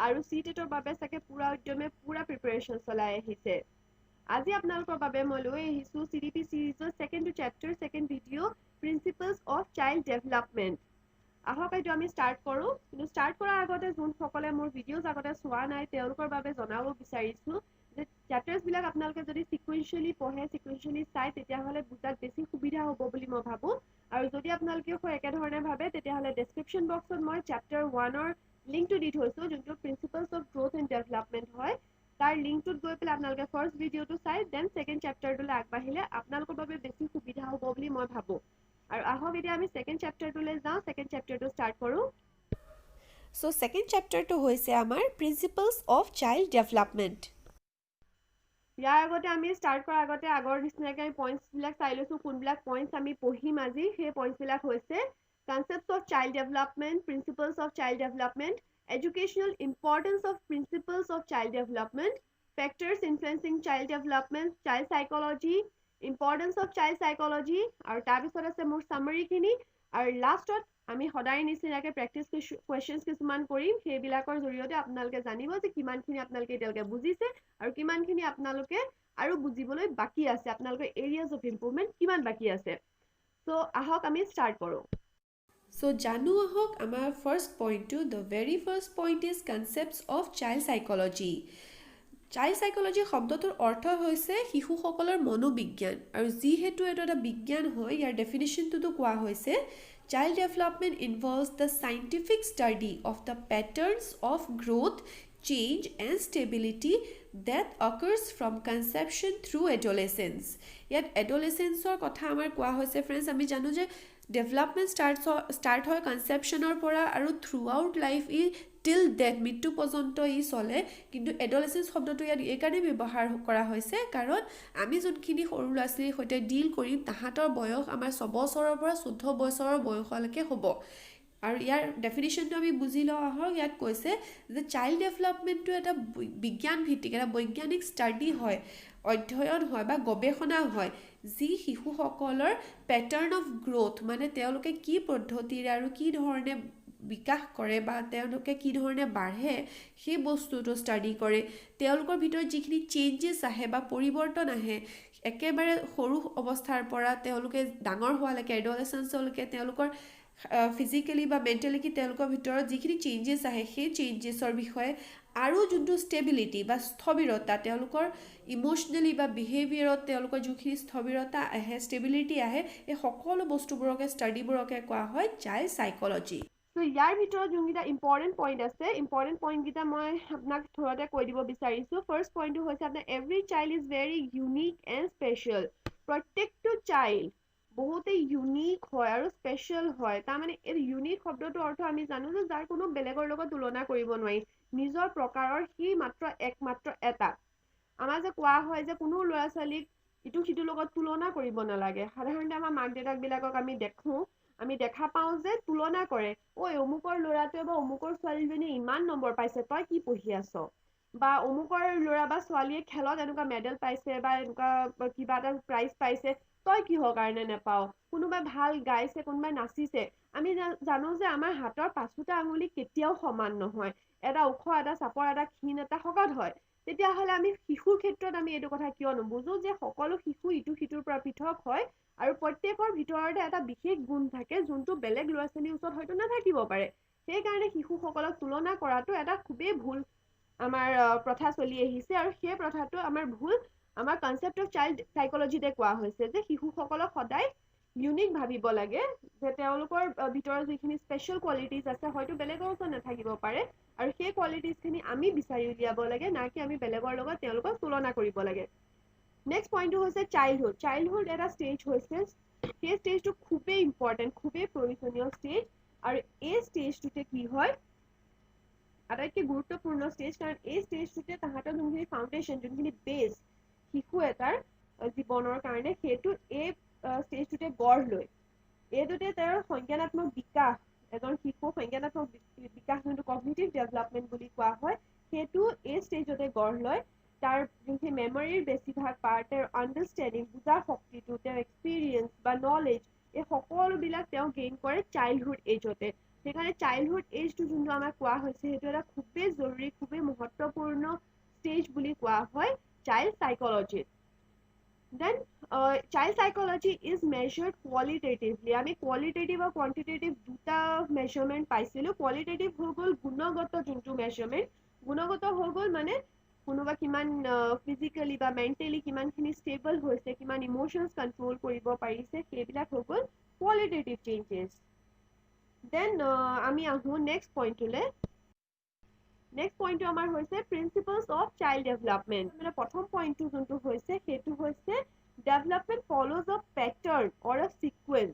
আৰু CTETৰ বাবে চাগে পুৰা উদ্যমে পুৰা প্ৰিপাৰেচন চলাই আহিছে আজি আপোনালোকৰ বাবে মই লৈ আহিছো CDP সিৰিজৰ second chapter second video principles of child development আহক এইটো আমি স্টাৰ্ট কৰো কিন্তু স্টাৰ্ট কৰাৰ আগতে যোনসকলে মোৰ ভিডিওজ আগতে চোৱা নাই তেওঁলোকৰ বাবে জনাব বিচাৰিছো যে চেপ্টাৰছ বিলাক আপোনালোকে যদি সিকুৱেন্সিয়ালি পঢ়ে সিকুৱেন্সিয়ালি চাই তেতিয়াহলে বুজাত বেছি সুবিধা হ'ব বুলি মই ভাবো আৰু যদি আপোনালোকে একে ধৰণে ভাবে তেতিয়াহলে ডেসক্ৰিপচন বক্সত মই চেপ্টাৰ 1ৰ লিংকটো দি থৈছো যোনটো principles of growth and development হয় তাৰ লিংকটোত গৈ পেলাই আপোনালোকে ফাৰ্ষ্ট ভিডিওটো চাই দেন সেকেন্ড চেপ্টাৰটোলৈ আগবাঢ়িলে আপোনালোকৰ বাবে বেছি সুবিধা হ'ব বুলি মই ভাবো আৰু আহক এতিয়া আমি সেকেন্ড চেপ্টাৰটোলৈ যাওঁ সেকেন্ড চেপ্টাৰটো ষ্টাৰ্ট কৰো সো সেকেন্ড চেপ্টাৰটো হৈছে আমাৰ প্ৰিন্সিপলছ অফ চাইল্ড ডেভেলপমেন্ট ইয়াৰ আগতে আমি স্টাৰ্ট কৰাৰ আগতে আগৰ নিচিনাকৈ আমি পইণ্টছবিলাক চাই লৈছোঁ কোনবিলাক পইণ্টছ আমি পঢ়িম আজি সেই পইণ্টছবিলাক হৈছে concepts of child development principles of child development educational importance of principles of child development factors ইনফ্লুৱেঞ্চিং child development child psychology importance of child psychology আৰু তাৰপিছত আছে মোৰ চামাৰীখিনি আৰু লাষ্টত আমি সদায় নিচিনাকৈ প্ৰেক্টিছ কুৱেশ্যনছ কিছুমান কৰিম সেইবিলাকৰ জৰিয়তে আপোনালোকে জানিব যে কিমানখিনি আপোনালোকে এতিয়ালৈকে বুজিছে আৰু কিমানখিনি আপোনালোকে আৰু বুজিবলৈ বাকী আছে আপোনালোকৰ এৰিয়াজ অফ ইম্প্ৰুভমেণ্ট কিমান বাকী আছে সো আহক আমি ষ্টাৰ্ট কৰোঁ সো জানো আহক আমাৰ ফাৰ্ষ্ট পইণ্টটো the very first point is concepts of child psychology child psychology শব্দটোৰ অৰ্থ হৈছে শিশুসকলৰ মনোবিজ্ঞান আৰু যিহেতু এইটো এটা বিজ্ঞান হয় ইয়াৰ ডেফিনেশ্যনটোতো কোৱা হৈছে child development involves the scientific study of the patterns of growth change and stability that occurs from conception through adolescence. ইয়াত adolescenceৰ কথা আমাৰ কোৱা হৈছে ফ্ৰেণ্ডছ আমি জানো যে ডেভেলপমেণ্ট ষ্টাৰ্ট হয় কনচেপশ্যনৰ পৰা আৰু থ্ৰু আউট লাইফ ই টিল ডেথ মৃত্যু পৰ্যন্ত ই চলে কিন্তু এডলেচেঞ্চ শব্দটো ইয়াত এইকাৰণে ব্যৱহাৰ কৰা হৈছে কাৰণ আমি যোনখিনি সৰু ল'ৰা ছোৱালীৰ সৈতে ডিল কৰিম তাহাঁতৰ বয়স আমাৰ 6 বছৰৰ পৰা 14 বছৰৰ বয়সলৈকে হ'ব আৰু ইয়াৰ ডেফিনেশ্যনটো আমি বুজি লওঁ আহক ইয়াত কৈছে যে চাইল্ড ডেভেলপমেণ্টটো এটা বিজ্ঞান ভিত্তিক এটা বৈজ্ঞানিক ষ্টাডি হয় অধ্যয়ন হয় বা গৱেষণা হয় যি শিশুসকলৰ পেটাৰ্ণ অফ গ্ৰোথ মানে তেওঁলোকে কি পদ্ধতিৰে আৰু কি ধৰণে বিকাশ কৰে বা তেওঁলোকে কি ধৰণে বাঢ়ে সেই বস্তুটো ষ্টাডি কৰে তেওঁলোকৰ ভিতৰত যিখিনি চেঞ্জেছ আহে বা পৰিৱৰ্তন আহে একেবাৰে সৰু অৱস্থাৰ পৰা তেওঁলোকে ডাঙৰ হোৱালৈকে এডলেচেঞ্চলৈকে তেওঁলোকৰ ফিজিকেলি বা মেণ্টেলি তেওঁলোকৰ ভিতৰত যিখিনি চেঞ্জেছ আহে সেই চেঞ্জেছৰ বিষয়ে আৰু যোনটো ষ্টেবিলিটি বা স্থবিৰতা তেওঁলোকৰ ইম'চনেলি বা বিহেভিয়াৰত তেওঁলোকৰ যিখিনি স্থবিৰতা আহে ষ্টেবিলিটি আহে এই সকলো বস্তুবোৰকে ষ্টাডিবোৰকে কোৱা হয় চাইল্ড সাইকোলজি তো ইয়াৰ ভিতৰত যোনকেইটা ইম্পৰ্টেণ্ট পইণ্ট আছে ইম্পৰ্টেণ্ট পইণ্টকেইটা মই আপোনাক থোৰতে কৈ দিব বিচাৰিছোঁ ফাৰ্ষ্ট পইণ্টটো হৈছে আপোনাৰ every child is very unique and special প্ৰত্যেকটো চাইল্ড বহুতেই ইউনিক হয় আৰু স্পেচিয়েল হয় তাৰমানে এই ইউনিক শব্দটোৰ অৰ্থ আমি জানো যে যাৰ কোনো বেলেগৰ লগত তুলনা কৰিব নোৱাৰি নিজৰ প্ৰকাৰৰ সি মাত্ৰ একমাত্ৰ এটা আমাৰ যে কোৱা হয় যে কোনো ল'ৰা ছোৱালীক ইটো সিটোৰ লগত তুলনা কৰিব নালাগে সাধাৰণতে আমাৰ মাক দেউতাকবিলাকক আমি দেখোঁ আমি দেখা পাওঁ যে তুলনা কৰে ঐ অমুকৰ ল'ৰাটোৱে বা অমুকৰ ছোৱালীজনীয়ে ইমান নম্বৰ পাইছে তই কি পঢ়ি আছ বা অমুকৰ ল'ৰা বা ছোৱালীয়ে খেলত এনেকুৱা মেডেল পাইছে বা এনেকুৱা কিবা এটা প্ৰাইজ পাইছে তই কিহৰ কাৰণে নেপাও কোনোবাই ভাল গাইছে কোনোবাই নাচিছে আমি জানো যে আমাৰ হাতৰ পাঁচোটা আঙুলি কেতিয়াও সমান নহয় এটা ওখ এটা চাপৰ এটা ক্ষীণ এটা শকত হয় তেতিয়াহ'লে আমি শিশুৰ ক্ষেত্ৰত আমি এইটো কথা কিয় নুবুজো যে সকলো শিশু ইটো সিটোৰ পৰা পৃথক হয় আৰু প্ৰত্যেকৰ ভিতৰতে এটা বিশেষ গুণ থাকে যোনটো বেলেগ ল'ৰা ছোৱালীৰ ওচৰত হয়তো নাথাকিব পাৰে সেইকাৰণে শিশুসকলক তুলনা কৰাটো এটা খুবেই ভুল আমাৰ প্ৰথা চলি আহিছে আৰু সেই প্ৰথাটো আমাৰ ভুল আমাৰ কনচেপ্ট অফ চাইল্ড সাইকোলজিতে কোৱা হৈছে যে শিশুসকলক সদায় ইউনিক ভাবিব লাগে যে তেওঁলোকৰ ভিতৰত যিখিনি স্পেচিয়েল কোৱালিটিজ আছে হয়তো বেলেগৰ ওচৰত নাথাকিব পাৰে আৰু সেই কোৱালিটিজখিনি আমি বিচাৰি উলিয়াব লাগে না কি আমি বেলেগৰ লগত তেওঁলোকক তুলনা কৰিব লাগে নেক্সট পইণ্টটো হৈছে চাইল্ডহুড এটা ষ্টেজ হৈছে সেই ষ্টেজটো খুবেই ইম্পৰ্টেণ্ট খুবেই প্ৰয়োজনীয় ষ্টেজ আৰু এই ষ্টেজটোতে কি হয় আটাইতকৈ গুৰুত্বপূৰ্ণ ষ্টেজ কাৰণ এই ষ্টেজটোতে তাহাঁতৰ যোনখিনি ফাউণ্ডেশ্যন যোনখিনি বেছ শিশু এটাৰ জীৱনৰ কাৰণে সেইটো এই ষ্টেজটোতে গঢ় লয় এইটোতে তেওঁৰ সংজ্ঞানাত্মক বিকাশ এজন শিশু সংজ্ঞানাত্মক বিকাশ যোনটো কগনিটিভ ডেভেলপমেণ্ট বুলি কোৱা হয় সেইটো এই ষ্টেজতে গঢ় লয় তাৰ যোনখিনি মেমৰিৰ বেছিভাগ পাৰ্ট তেওঁৰ আণ্ডাৰষ্টেণ্ডিং বুজাৰ শক্তিটো তেওঁৰ এক্সপিৰিয়েঞ্চ বা নলেজ এই সকলোবিলাক তেওঁ গেইন কৰে চাইল্ডহুড এজতে সেইকাৰণে চাইল্ডহুড এজটো যোনটো আমাক কোৱা হৈছে সেইটো এটা খুবেই জৰুৰী খুবেই মহত্বপূৰ্ণ ষ্টেজ বুলি কোৱা হয় child সাইকোলজিত Then child psychology is measured qualitatively. আমি qualitative আৰু quantitative দুটা measurement পাইছিলো. Qualitative হৈ গ'ল গুণগত যোনটো measurement. গুণগত হৈ গ'ল মানে কোনোবা কিমান physically বা mentally কিমানখিনি stable হৈছে, কিমান emotions control কৰিব পাৰিছে, সেইবিলাক হৈ গ'ল qualitative changes. Then আমি আহো next point টোলে. নেক্সট পইণ্টটো আমাৰ হৈছে প্ৰিন্সিপলছ অফ চাইল্ড ডেভেলপমেণ্ট মানে প্ৰথম পইণ্টটো যোনটো হৈছে সেইটো হৈছে ডেভেলপমেণ্ট ফলোজ অ পেটাৰ্ণ অৰ অ চিকুৱেঞ্চ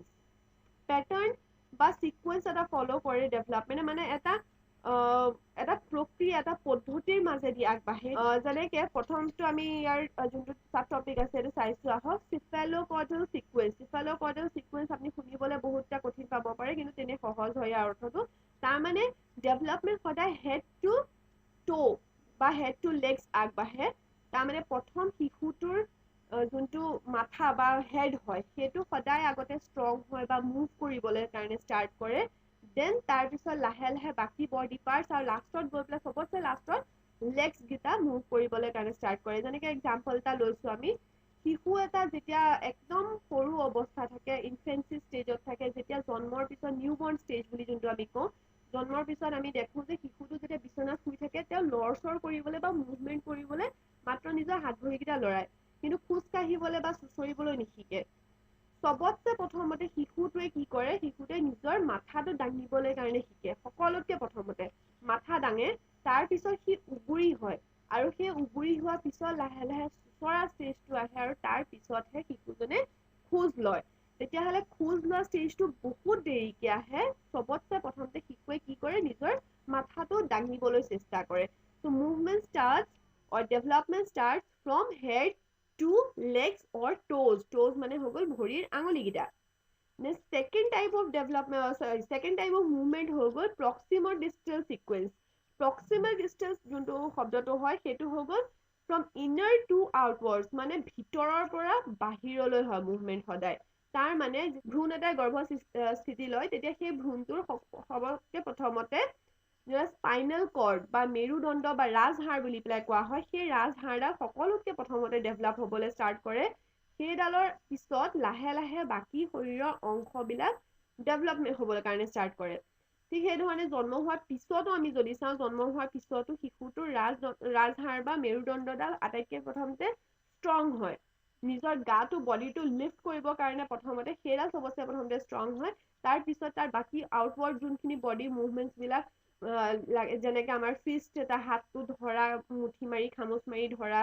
পেটাৰ্ণ বা চিকুৱেঞ্চ এটা ফলো কৰে ডেভেলপমেণ্টে মানে এটা প্ৰক্ৰিয়া এটা পদ্ধতিৰ মাজেদি আগবাঢ়ে যেনেকে প্ৰথমটো আমি ইয়াৰ যোনটো চাব টপিক আছে সেইটো চাইছো আহক চিফেলোকডাল চিকুৱেঞ্চ আপুনি শুনিবলৈ বহুতটা কঠিন পাব পাৰে কিন্তু তেনে সহজ হয় ইয়াৰ অৰ্থটো তাৰমানে ডেভেলপমেণ্ট সদায় হেড টু টো বা হেড টু লেগছ আগবাঢ়ে তাৰমানে প্ৰথম শিশুটোৰ যোনটো মাথা বা হেড হয় সেইটো সদায় আগতে ষ্ট্ৰং হয় বা মুভ কৰিবলৈ কাৰণে ষ্টাৰ্ট কৰে দেন তাৰপিছত লাহে লাহে বাকী বডি পাৰ্টছ আৰু লাষ্টত গৈ পেলাই চবতছে লাষ্টত লেগছ কেইটা মুভ কৰিবলৈ কাৰণে ষ্টাৰ্ট কৰে যেনেকে এক্সাম্পল এটা লৈছো আমি শিশু এটা যেতিয়া একদম সৰু অৱস্থা থাকে ইনফেন্সি ষ্টেজত থাকে যেতিয়া জন্মৰ পিছত নিউবৰ্ণ ষ্টেজ বুলি যোনটো আমি কওঁ জন্মৰ পিছত আমি দেখো যে শিশুটো যেতিয়া বিচনাত শুই থাকে তেওঁ লৰচৰ কৰিবলৈ বা মুভমেণ্ট কৰিবলৈ মাত্ৰ নিজৰ হাত ভৰিকেইটা লৰাই কিন্তু খোজ কাঢ়িবলৈ বা চুঁচৰিবলৈ নিশিকে চবতছে প্ৰথমতে শিশুটোৱে কি কৰে শিশুটোৱে নিজৰ মাথাটো দাঙিবলৈ কাৰণে শিকে সকলোতকে প্ৰথমতে মাথা দাঙে তাৰ পিছত সি উগুৰি হয় আৰু সেই উগুৰি হোৱাৰ পিছত লাহে লাহে চুঁচৰা ষ্টেজটো আহে আৰু তাৰ পিছতহে শিশুজনে খোজ লয় তেতিয়াহ'লে খোজ লোৱা ষ্টেজটো বহুত দেৰিকে আহে চবতছে প্ৰথমতে শিশুৱে কি কৰে নিজৰ মাথাটো দাঙিবলৈ চেষ্টা কৰে ত' movement starts or development starts from head to legs or toes মানে হৈ গ'ল ভৰিৰ আঙুলিকেইটা next second type of development second type of movement হৈ গ'ল proximodistal sequence proximal distance যোনটো শব্দটো হয় সেইটো হৈ গ'ল ফ্ৰম ইনাৰ টু আউটৱাৰ্ডছ মানে ভিতৰৰ পৰা বাহিৰলৈ হয় মুভমেণ্ট সদায় তাৰ মানে ভ্ৰূণ এটাই গৰ্ভ স্থিতি লয় তেতিয়া সেই ভ্ৰূণটোৰ সবতকে প্ৰথমতে স্পাইনেল কৰ্ড বা মেৰুদণ্ড বা ৰাজহাড় বুলি পেলাই কোৱা হয় সেই ৰাজহাড়ডাল সকলোতকে প্ৰথমতে ডেভেলপ হ'বলৈ ষ্টাৰ্ট কৰে সেইডালৰ পিছত লাহে লাহে বাকী শৰীৰৰ অংশবিলাক ডেভেলপমেণ্ট হ'বলৈ কাৰণে ষ্টাৰ্ট কৰে ঠিক সেইধৰণে জন্ম হোৱাৰ পিছতো আমি যদি চাওঁ জন্ম হোৱাৰ পিছতো শিশুটোৰ ৰাজহাড় বা মেৰুদণ্ডডাল আটাইতকৈ প্ৰথমতে ষ্ট্ৰং হয় নিজৰ গাটো বডিটো লিফ্ট কৰিবৰ কাৰণে প্ৰথমতে সেইডাল চবতছে প্ৰথমতে ষ্ট্ৰং হয় তাৰ পিছত তাৰ বাকী আউটৱাৰ্ড যোনখিনি বডি মুভমেণ্টছ বিলাক যেনেকে আমাৰ ফিষ্ট এটা হাতটো ধৰা মুঠি মাৰি খামুচ মাৰি ধৰা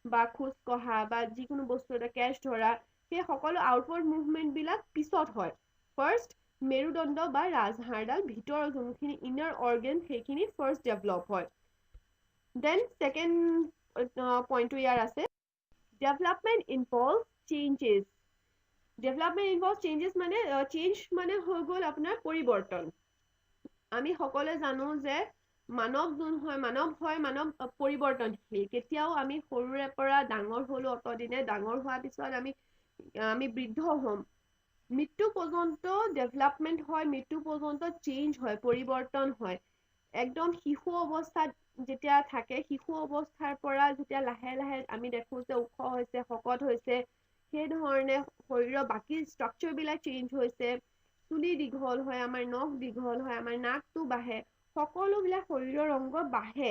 বা খোজ কঢ়া বা যিকোনো বস্তু এটা কেচ ধৰা সেই সকলো আউটৱাৰ্ড মুভমেণ্ট বিলাক পিছত হয় ফাৰ্ষ্ট মেৰুদণ্ড বা ৰাজহাড়ডাল ভিতৰৰ যোনখিনি ইনাৰ অৰ্গেন সেইখিনি ফাৰ্ষ্ট ডেভেলপ হয় দেন ছেকেণ্ড পইণ্টটো ইয়াৰ আছে development involve changes development involve changes মানে চেঞ্জ মানে হৈ গ'ল আপোনাৰ পৰিৱৰ্তন আমি সকলোৱে জানো যে মানৱ পৰিৱৰ্তনশীল কেতিয়াও আমি সৰুৰে পৰা ডাঙৰ হলো অতদিনে ডাঙৰ হোৱাৰ পিছত আমি বৃদ্ধ হ'ম মৃত্যু পৰ্যন্ত ডেভেলপমেণ্ট হয় মৃত্যু পৰ্যন্ত চেঞ্জ হয় পৰিৱৰ্তন হয় একদম শিশু অৱস্থাত যেতিয়া থাকে শিশু অৱস্থাৰ পৰা যেতিয়া লাহে লাহে আমি দেখো যে ওখ হৈছে শকত হৈছে সেই ধৰণে শৰীৰৰ বাকী ষ্ট্ৰাকচাৰ বিলাক চেঞ্জ হৈছে চুলি দীঘল হয় আমাৰ নখ দীঘল হয় আমাৰ নাকটো বাঢ়ে সকলোবিলাক শৰীৰৰ অংগ বাঢ়ে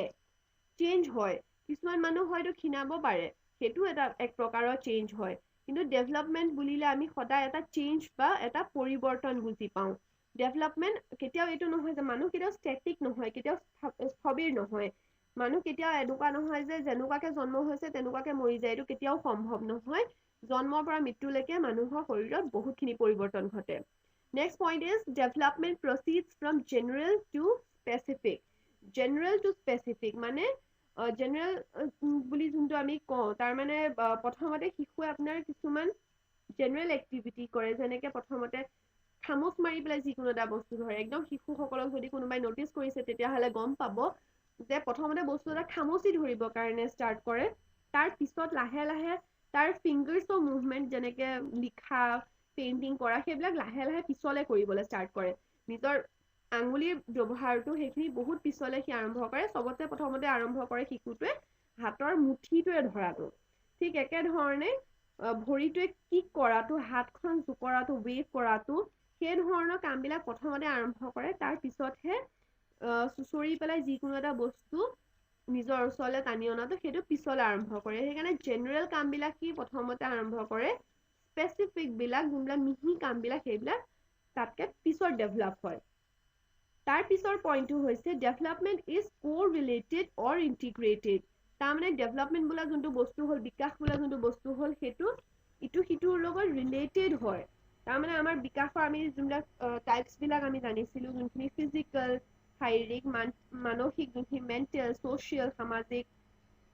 চেঞ্জ হয় কিছুমান মানুহ হয়তো ক্ষীণাব পাৰে সেইটো এটা এক প্ৰকাৰৰ চেঞ্জ হয় কিন্তু ডেভেলপমেণ্ট বুলিলে আমি সদায় এটা চেঞ্জ বা এটা পৰিৱৰ্তন বুজি পাওঁ ডেভেলপমেণ্ট কেতিয়াও এইটো নহয় যে মানুহ কেতিয়াও ষ্টেটিক নহয় কেতিয়াও স্থবিৰ নহয় মানুহ কেতিয়াও এনেকুৱা নহয় যে যেনেকুৱাকে জন্ম হৈছে তেনেকুৱাকে মৰি যায় এইটো কেতিয়াও সম্ভৱ নহয় জন্মৰ পৰা মৃত্যুলৈকে মানুহৰ শৰীৰত বহুতখিনি পৰিৱৰ্তন ঘটে Next point is development proceeds from general to specific মানে জেনেৰেল বুলি যোনটো আমি কওঁ তাৰ মানে প্ৰথমতে শিশুৱে আপোনাৰ কিছুমান জেনেৰেল এক্টিভিটি কৰে যেনেকে প্ৰথমতে খামোচ মাৰি পেলাই যিকোনো এটা বস্তু ধৰে একদম শিশুসকলক যদি কোনোবাই নটিচ কৰিছে তেতিয়াহ'লে গম পাব যে প্ৰথমতে বস্তু এটা খামুচি ধৰিবৰ কাৰণে ষ্টাৰ্ট কৰে তাৰ পিছত লাহে লাহে তাৰ ফিংগাৰ্ছৰ মুভমেণ্ট যেনেকে লিখা পেইণ্টিং কৰা সেইবিলাক লাহে লাহে পিছলে কৰিবলৈ ষ্টাৰ্ট কৰে নিজৰ আঙুলিৰ ব্যৱহাৰটো সেইখিনি বহুত পিছলৈ সি আৰম্ভ কৰে। চবতে প্ৰথমতে আৰম্ভ কৰে শিশুটোৱে হাতৰ মুঠিটোৱে ধৰাটো। ঠিক একেধৰণে ভৰিটোৱে কিক কৰাটো, হাতখন জোকৰাটো, ৱেভ কৰাটো, সেই ধৰণৰ কামবিলাক প্ৰথমতে আৰম্ভ কৰে। তাৰ পিছতহে চুচৰি পেলাই যিকোনো এটা বস্তু নিজৰ ওচৰলৈ টানি অনাটো সেইটো পিছলৈ আৰম্ভ কৰে। সেইকাৰণে জেনেৰেল কামবিলাক সি প্ৰথমতে আৰম্ভ কৰে। স্পেচিফিক বিলাক যোনবিলাক মিহি কামবিলাক সেইবিলাক তাতকে পিছত ডেভেলপ হয়। তাৰ পিছৰ পইণ্টটো হৈছে development is co related or integrated. তাৰমানে ডেভেলপমেণ্ট বোলা যোনটো বস্তু হ'ল, বিকাশ বোলা যোনটো বস্তু হ'ল, সেইটো ইটো সিটোৰ লগত ৰিলেটেড হয়। তাৰমানে আমাৰ বিকাশৰ আমি যোনবিলাক টাইপছবিলাক আমি জানিছিলোঁ, যোনখিনি ফিজিকেল, শাৰীৰিক, মানসিক, যোনখিনি মেণ্টেল, ছ'চিয়েল, সামাজিক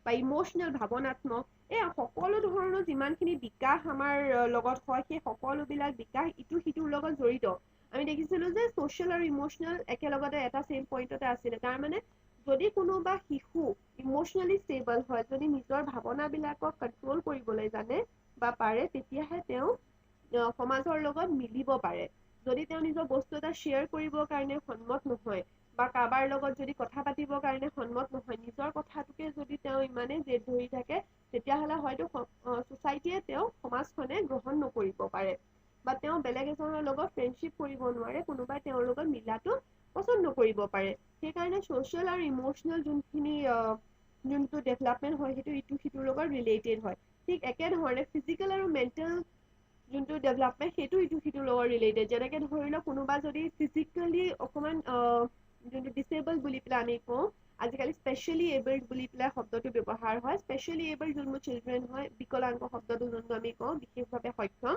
বা ইম'চনেল, ভাৱনাত্মক, এই সকলো ধৰণৰ যিমানখিনি বিকাশ আমাৰ লগত হয়, সেই সকলোবিলাক বিকাশ ইটো সিটোৰ লগত জড়িত। আমি দেখিছিলোঁ যে ছ'চিয়েল আৰু ইম'চনেল একেলগতে এটা ছেম পইণ্টতে আছিলে। তাৰমানে যদি কোনোবা শিশু ইম'চনেলি ষ্টেবল হয়, যদি নিজৰ ভাৱনাবিলাকক কণ্ট্ৰল কৰিবলৈ জানে বা পাৰে, তেতিয়াহে তেওঁ সমাজৰ লগত মিলিব পাৰে। যদি তেওঁ নিজৰ বস্তু এটা শ্বেয়াৰ কৰিবৰ কাৰণে সন্মত নহয় বা কাৰোবাৰ লগত যদি কথা পাতিবৰ কাৰণে সন্মত নহয়, নিজৰ কথাটোকে যদি তেওঁ ইমানেই জেদ ধৰি থাকে, তেতিয়াহ'লে হয়তো ছ'চাইটিয়ে তেওঁক, সমাজখনে গ্ৰহণ নকৰিব পাৰে। বা তেওঁ বেলেগ এজনৰ লগত ফ্ৰেণ্ডশ্বিপ কৰিব নোৱাৰে, কোনোবাই তেওঁৰ লগত মিলাটো পচন্দ নকৰিব পাৰে। সেইকাৰণে ছ'চিয়েল আৰু ইম'চনেল যোনটো ডেভেলপমেণ্ট হয়, সেইটো ইটো সিটোৰ লগত ৰিলেটেড হয়। ঠিক একেধৰণে ফিজিকেল আৰু মেণ্টেল যোনটো ডেভেলপমেণ্ট সেইটো ইটো সিটোৰ লগত ৰিলেটেড। যেনেকে ধৰি লওক কোনোবা যদি ফিজিকেলি অকণমান যোনটো ডিচেবল বুলি পেলাই আমি কওঁ, আজিকালি স্পেচিয়েলি এবল্ড বুলি পেলাই শব্দটো ব্যৱহাৰ হয়। স্পেচিয়েলি এবল্ড যোনবোৰ চিলড্ৰেন হয়, বিকলাংগ শব্দটো যোনটো আমি কওঁ, বিশেষভাৱে সক্ষম,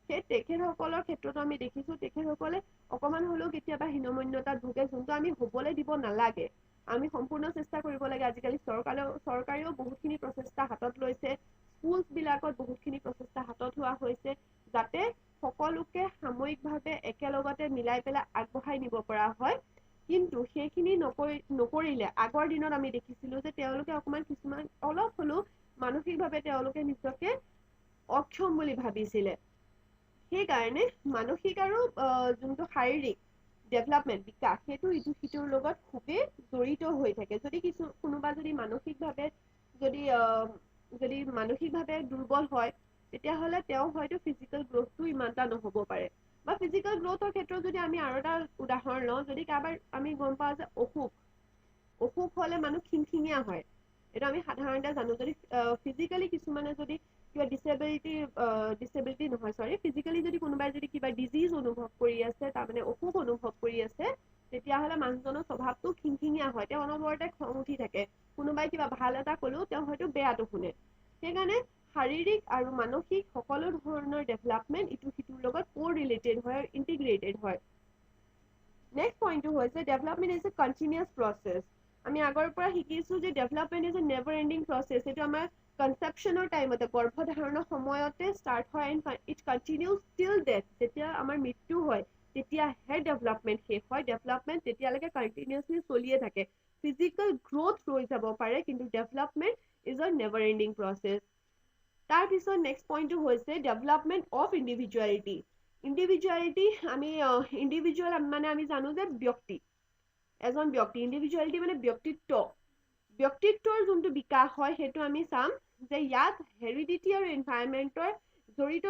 সেই তেখেতসকলৰ ক্ষেত্ৰতো আমি দেখিছোঁ তেখেতসকলে অকণমান হ'লেও কেতিয়াবা হীনমন্যতাত ভোগে, যোনটো আমি হ'বলৈ দিব নালাগে। আমি সম্পূৰ্ণ চেষ্টা কৰিব লাগে। আজিকালি চৰকাৰেও বহুতখিনি প্ৰচেষ্টা হাতত লৈছে। স্কুলবিলাকত বহুতখিনি প্ৰচেষ্টা হাতত লোৱা হৈছে, যাতে সকলোকে সাময়িকভাৱে একেলগতে মিলাই পেলাই আগবঢ়াই নিব পৰা হয়। কিন্তু সেইখিনি নকৰিলে আগৰ দিনত আমি দেখিছিলোঁ যে তেওঁলোকে অকণমান কিছুমান অলপ হ'লেও মানসিকভাৱে তেওঁলোকে নিজকে অক্ষম বুলি ভাবিছিলে। সেইকাৰণে মানসিক আৰু যোনটো শাৰীৰিক ডেভেলপমেণ্ট, বিকাশ, সেইটো ইটো সিটোৰ লগত খুবেই জড়িত হৈ থাকে। যদি কোনোবা যদি মানসিকভাৱে দুৰ্বল হয়, তেতিয়াহ'লে তেওঁ হয়তো ফিজিকেল গ্ৰথটো ইমান এটা নহ'ব পাৰে। বা ফিজিকেল গ্ৰথৰ ক্ষেত্ৰত যদি আমি আৰু এটা উদাহৰণ লওঁ, যদি কাৰোবাৰ আমি গম পাওঁ যে অসুখ হ'লে মানুহ খিংখিঙীয়া হয়। এইটো আমি সাধাৰণতে জানো। যদি ফিজিকেলি কিছুমানে যদি কিবা ফিজিকেলি যদি কোনোবাই যদি কিবা ডিজিজ অনুভৱ কৰি আছে, তাৰমানে অসুখ অনুভৱ কৰি আছে, তেতিয়াহ'লে মানুহজনৰ স্বভাৱটো খিংখিঙীয়া হয়। তেওঁ অনবৰতে খং উঠি থাকে। কোনোবাই কিবা ভাল এটা ক'লেও তেওঁ হয়তো বেয়াটো শুনে। সেইকাৰণে শাৰীৰিক আৰু মানসিক সকলো ধৰণৰ ডেভেলপমেণ্ট ইটো সিটোৰ লগত কো ৰিলেটেড হয়, ইণ্টিগ্ৰেটেড হয়। নেক্সট পইণ্টটো হৈছে development is a continuous process. আমি আগৰ পৰা শিকিছোঁ যে development is a never ending process. সেইটো আমাৰ কনচেপশ্যনৰ টাইমতে, গৰ্ভধাৰণৰ সময়তে ষ্টাৰ্ট হয় এণ্ড ইট কণ্টিনিউজ টিল ডেথ। যেতিয়া আমাৰ মৃত্যু হয়, তেতিয়াহে ডেভেলপমেণ্ট শেষ হয়। ডেভেলপমেণ্ট তেতিয়ালৈকে কণ্টিনিউৱাছলি চলিয়ে থাকে। ফিজিকেল গ্ৰথ ৰৈ যাব পাৰে, কিন্তু development is a never ending process. তাৰপিছত নেক্সট পইণ্টটো হৈছে ডেভেলপমেণ্ট অফ ইণ্ডিভিজুৱেলিটি। ইণ্ডিভিজুৱেল মানে আমি জানো যে ব্যক্তি, এজন ব্যক্তি। ইণ্ডিভিজুৱেলিটি মানে ব্যক্তিত্ব। ব্যক্তিত্বৰ যোনটো বিকাশ হয়, সেইটো আমি চাম যে ইয়াত হেৰিডিটি আৰু এনভাইৰনমেণ্টৰ জড়িত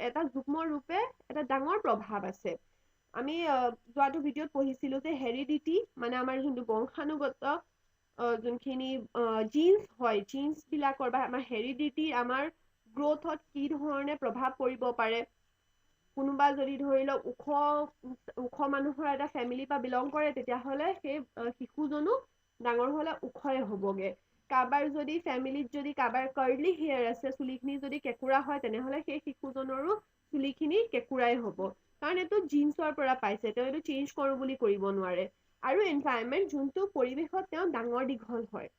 এটা যুগ্ম ৰূপে এটা ডাঙৰ প্ৰভাৱ আছে। আমি যোৱাটো ভিডিঅ'ত পঢ়িছিলোঁ যে হেৰিডিটি মানে আমাৰ যোনটো বংশানুগত যোনখিনি জিন্স হয়, জিন্সবিলাকৰ বা আমাৰ হেৰিডিটি আমাৰ গ্ৰথত কি ধৰণে প্ৰভাৱ পৰিব পাৰে। কোনোবা যদি ধৰি লওক ওখ মানুহৰ এটা ফেমিলিৰ পৰা বিলং কৰে, তেতিয়াহ'লে সেই শিশুজনো ডাঙৰ হ'লে ওখয়ে হ'বগে। কাৰোবাৰ যদি ফেমিলিত যদি কাৰোবাৰ কাৰ্লি হেয়াৰ আছে, চুলিখিনি যদি কেঁকুৰা হয়, তেনেহ'লে সেই শিশুজনৰো চুলিখিনি কেঁকুৰাই হ'ব। কাৰণ এইটো জিন্সৰ পৰা পাইছে, তেওঁ এইটো চেঞ্জ কৰোঁ বুলি কৰিব নোৱাৰে। আৰু এনভাইৰনমেণ্ট, যোনটো পৰিৱেশত তেওঁ ডাঙৰ দীঘল হয়।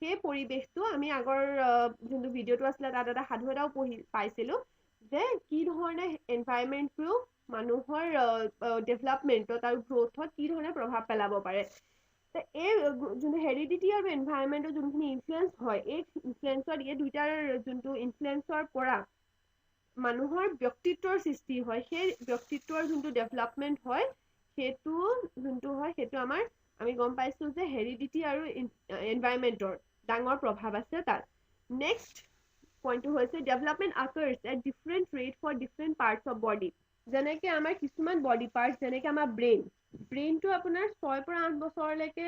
সেই পৰিৱেশটো আমি আগৰ যোনটো ভিডিঅ'টো আছিলে, তাত এটা সাধু এটাও পাইছিলোঁ যে কি ধৰণে এনভাইৰনমেণ্টটো মানুহৰ ডেভেলপমেণ্টত আৰু গ্ৰথত কি ধৰণে প্ৰভাৱ পেলাব পাৰে। এই যোনটো হেৰিডিটি আৰু এনভাইৰনমেণ্টৰ যোনখিনি ইনফ্লুৱেঞ্চ হয়, এই দুইটাৰ যোনটো ইনফ্লুৱেঞ্চৰ পৰা মানুহৰ ব্যক্তিত্বৰ সৃষ্টি হয়। সেই ব্যক্তিত্বৰ যোনটো ডেভেলপমেণ্ট হয়, সেইটো যোনটো হয় সেইটো আমাৰ আমি গম পাইছো যে হেৰিডিটি আৰু এনভাইৰনমেন্টৰ ডাঙৰ প্ৰভাৱ আছে তাত নেক্সট পইণ্টটো হৈছে development occurs at different rate for different parts of body যেনেকে আমাৰ কিছুমান বডি পাৰ্টছ যেনেকে আমাৰ ব্ৰেইনটো আপোনাৰ 6 পৰা 8 বছৰলৈকে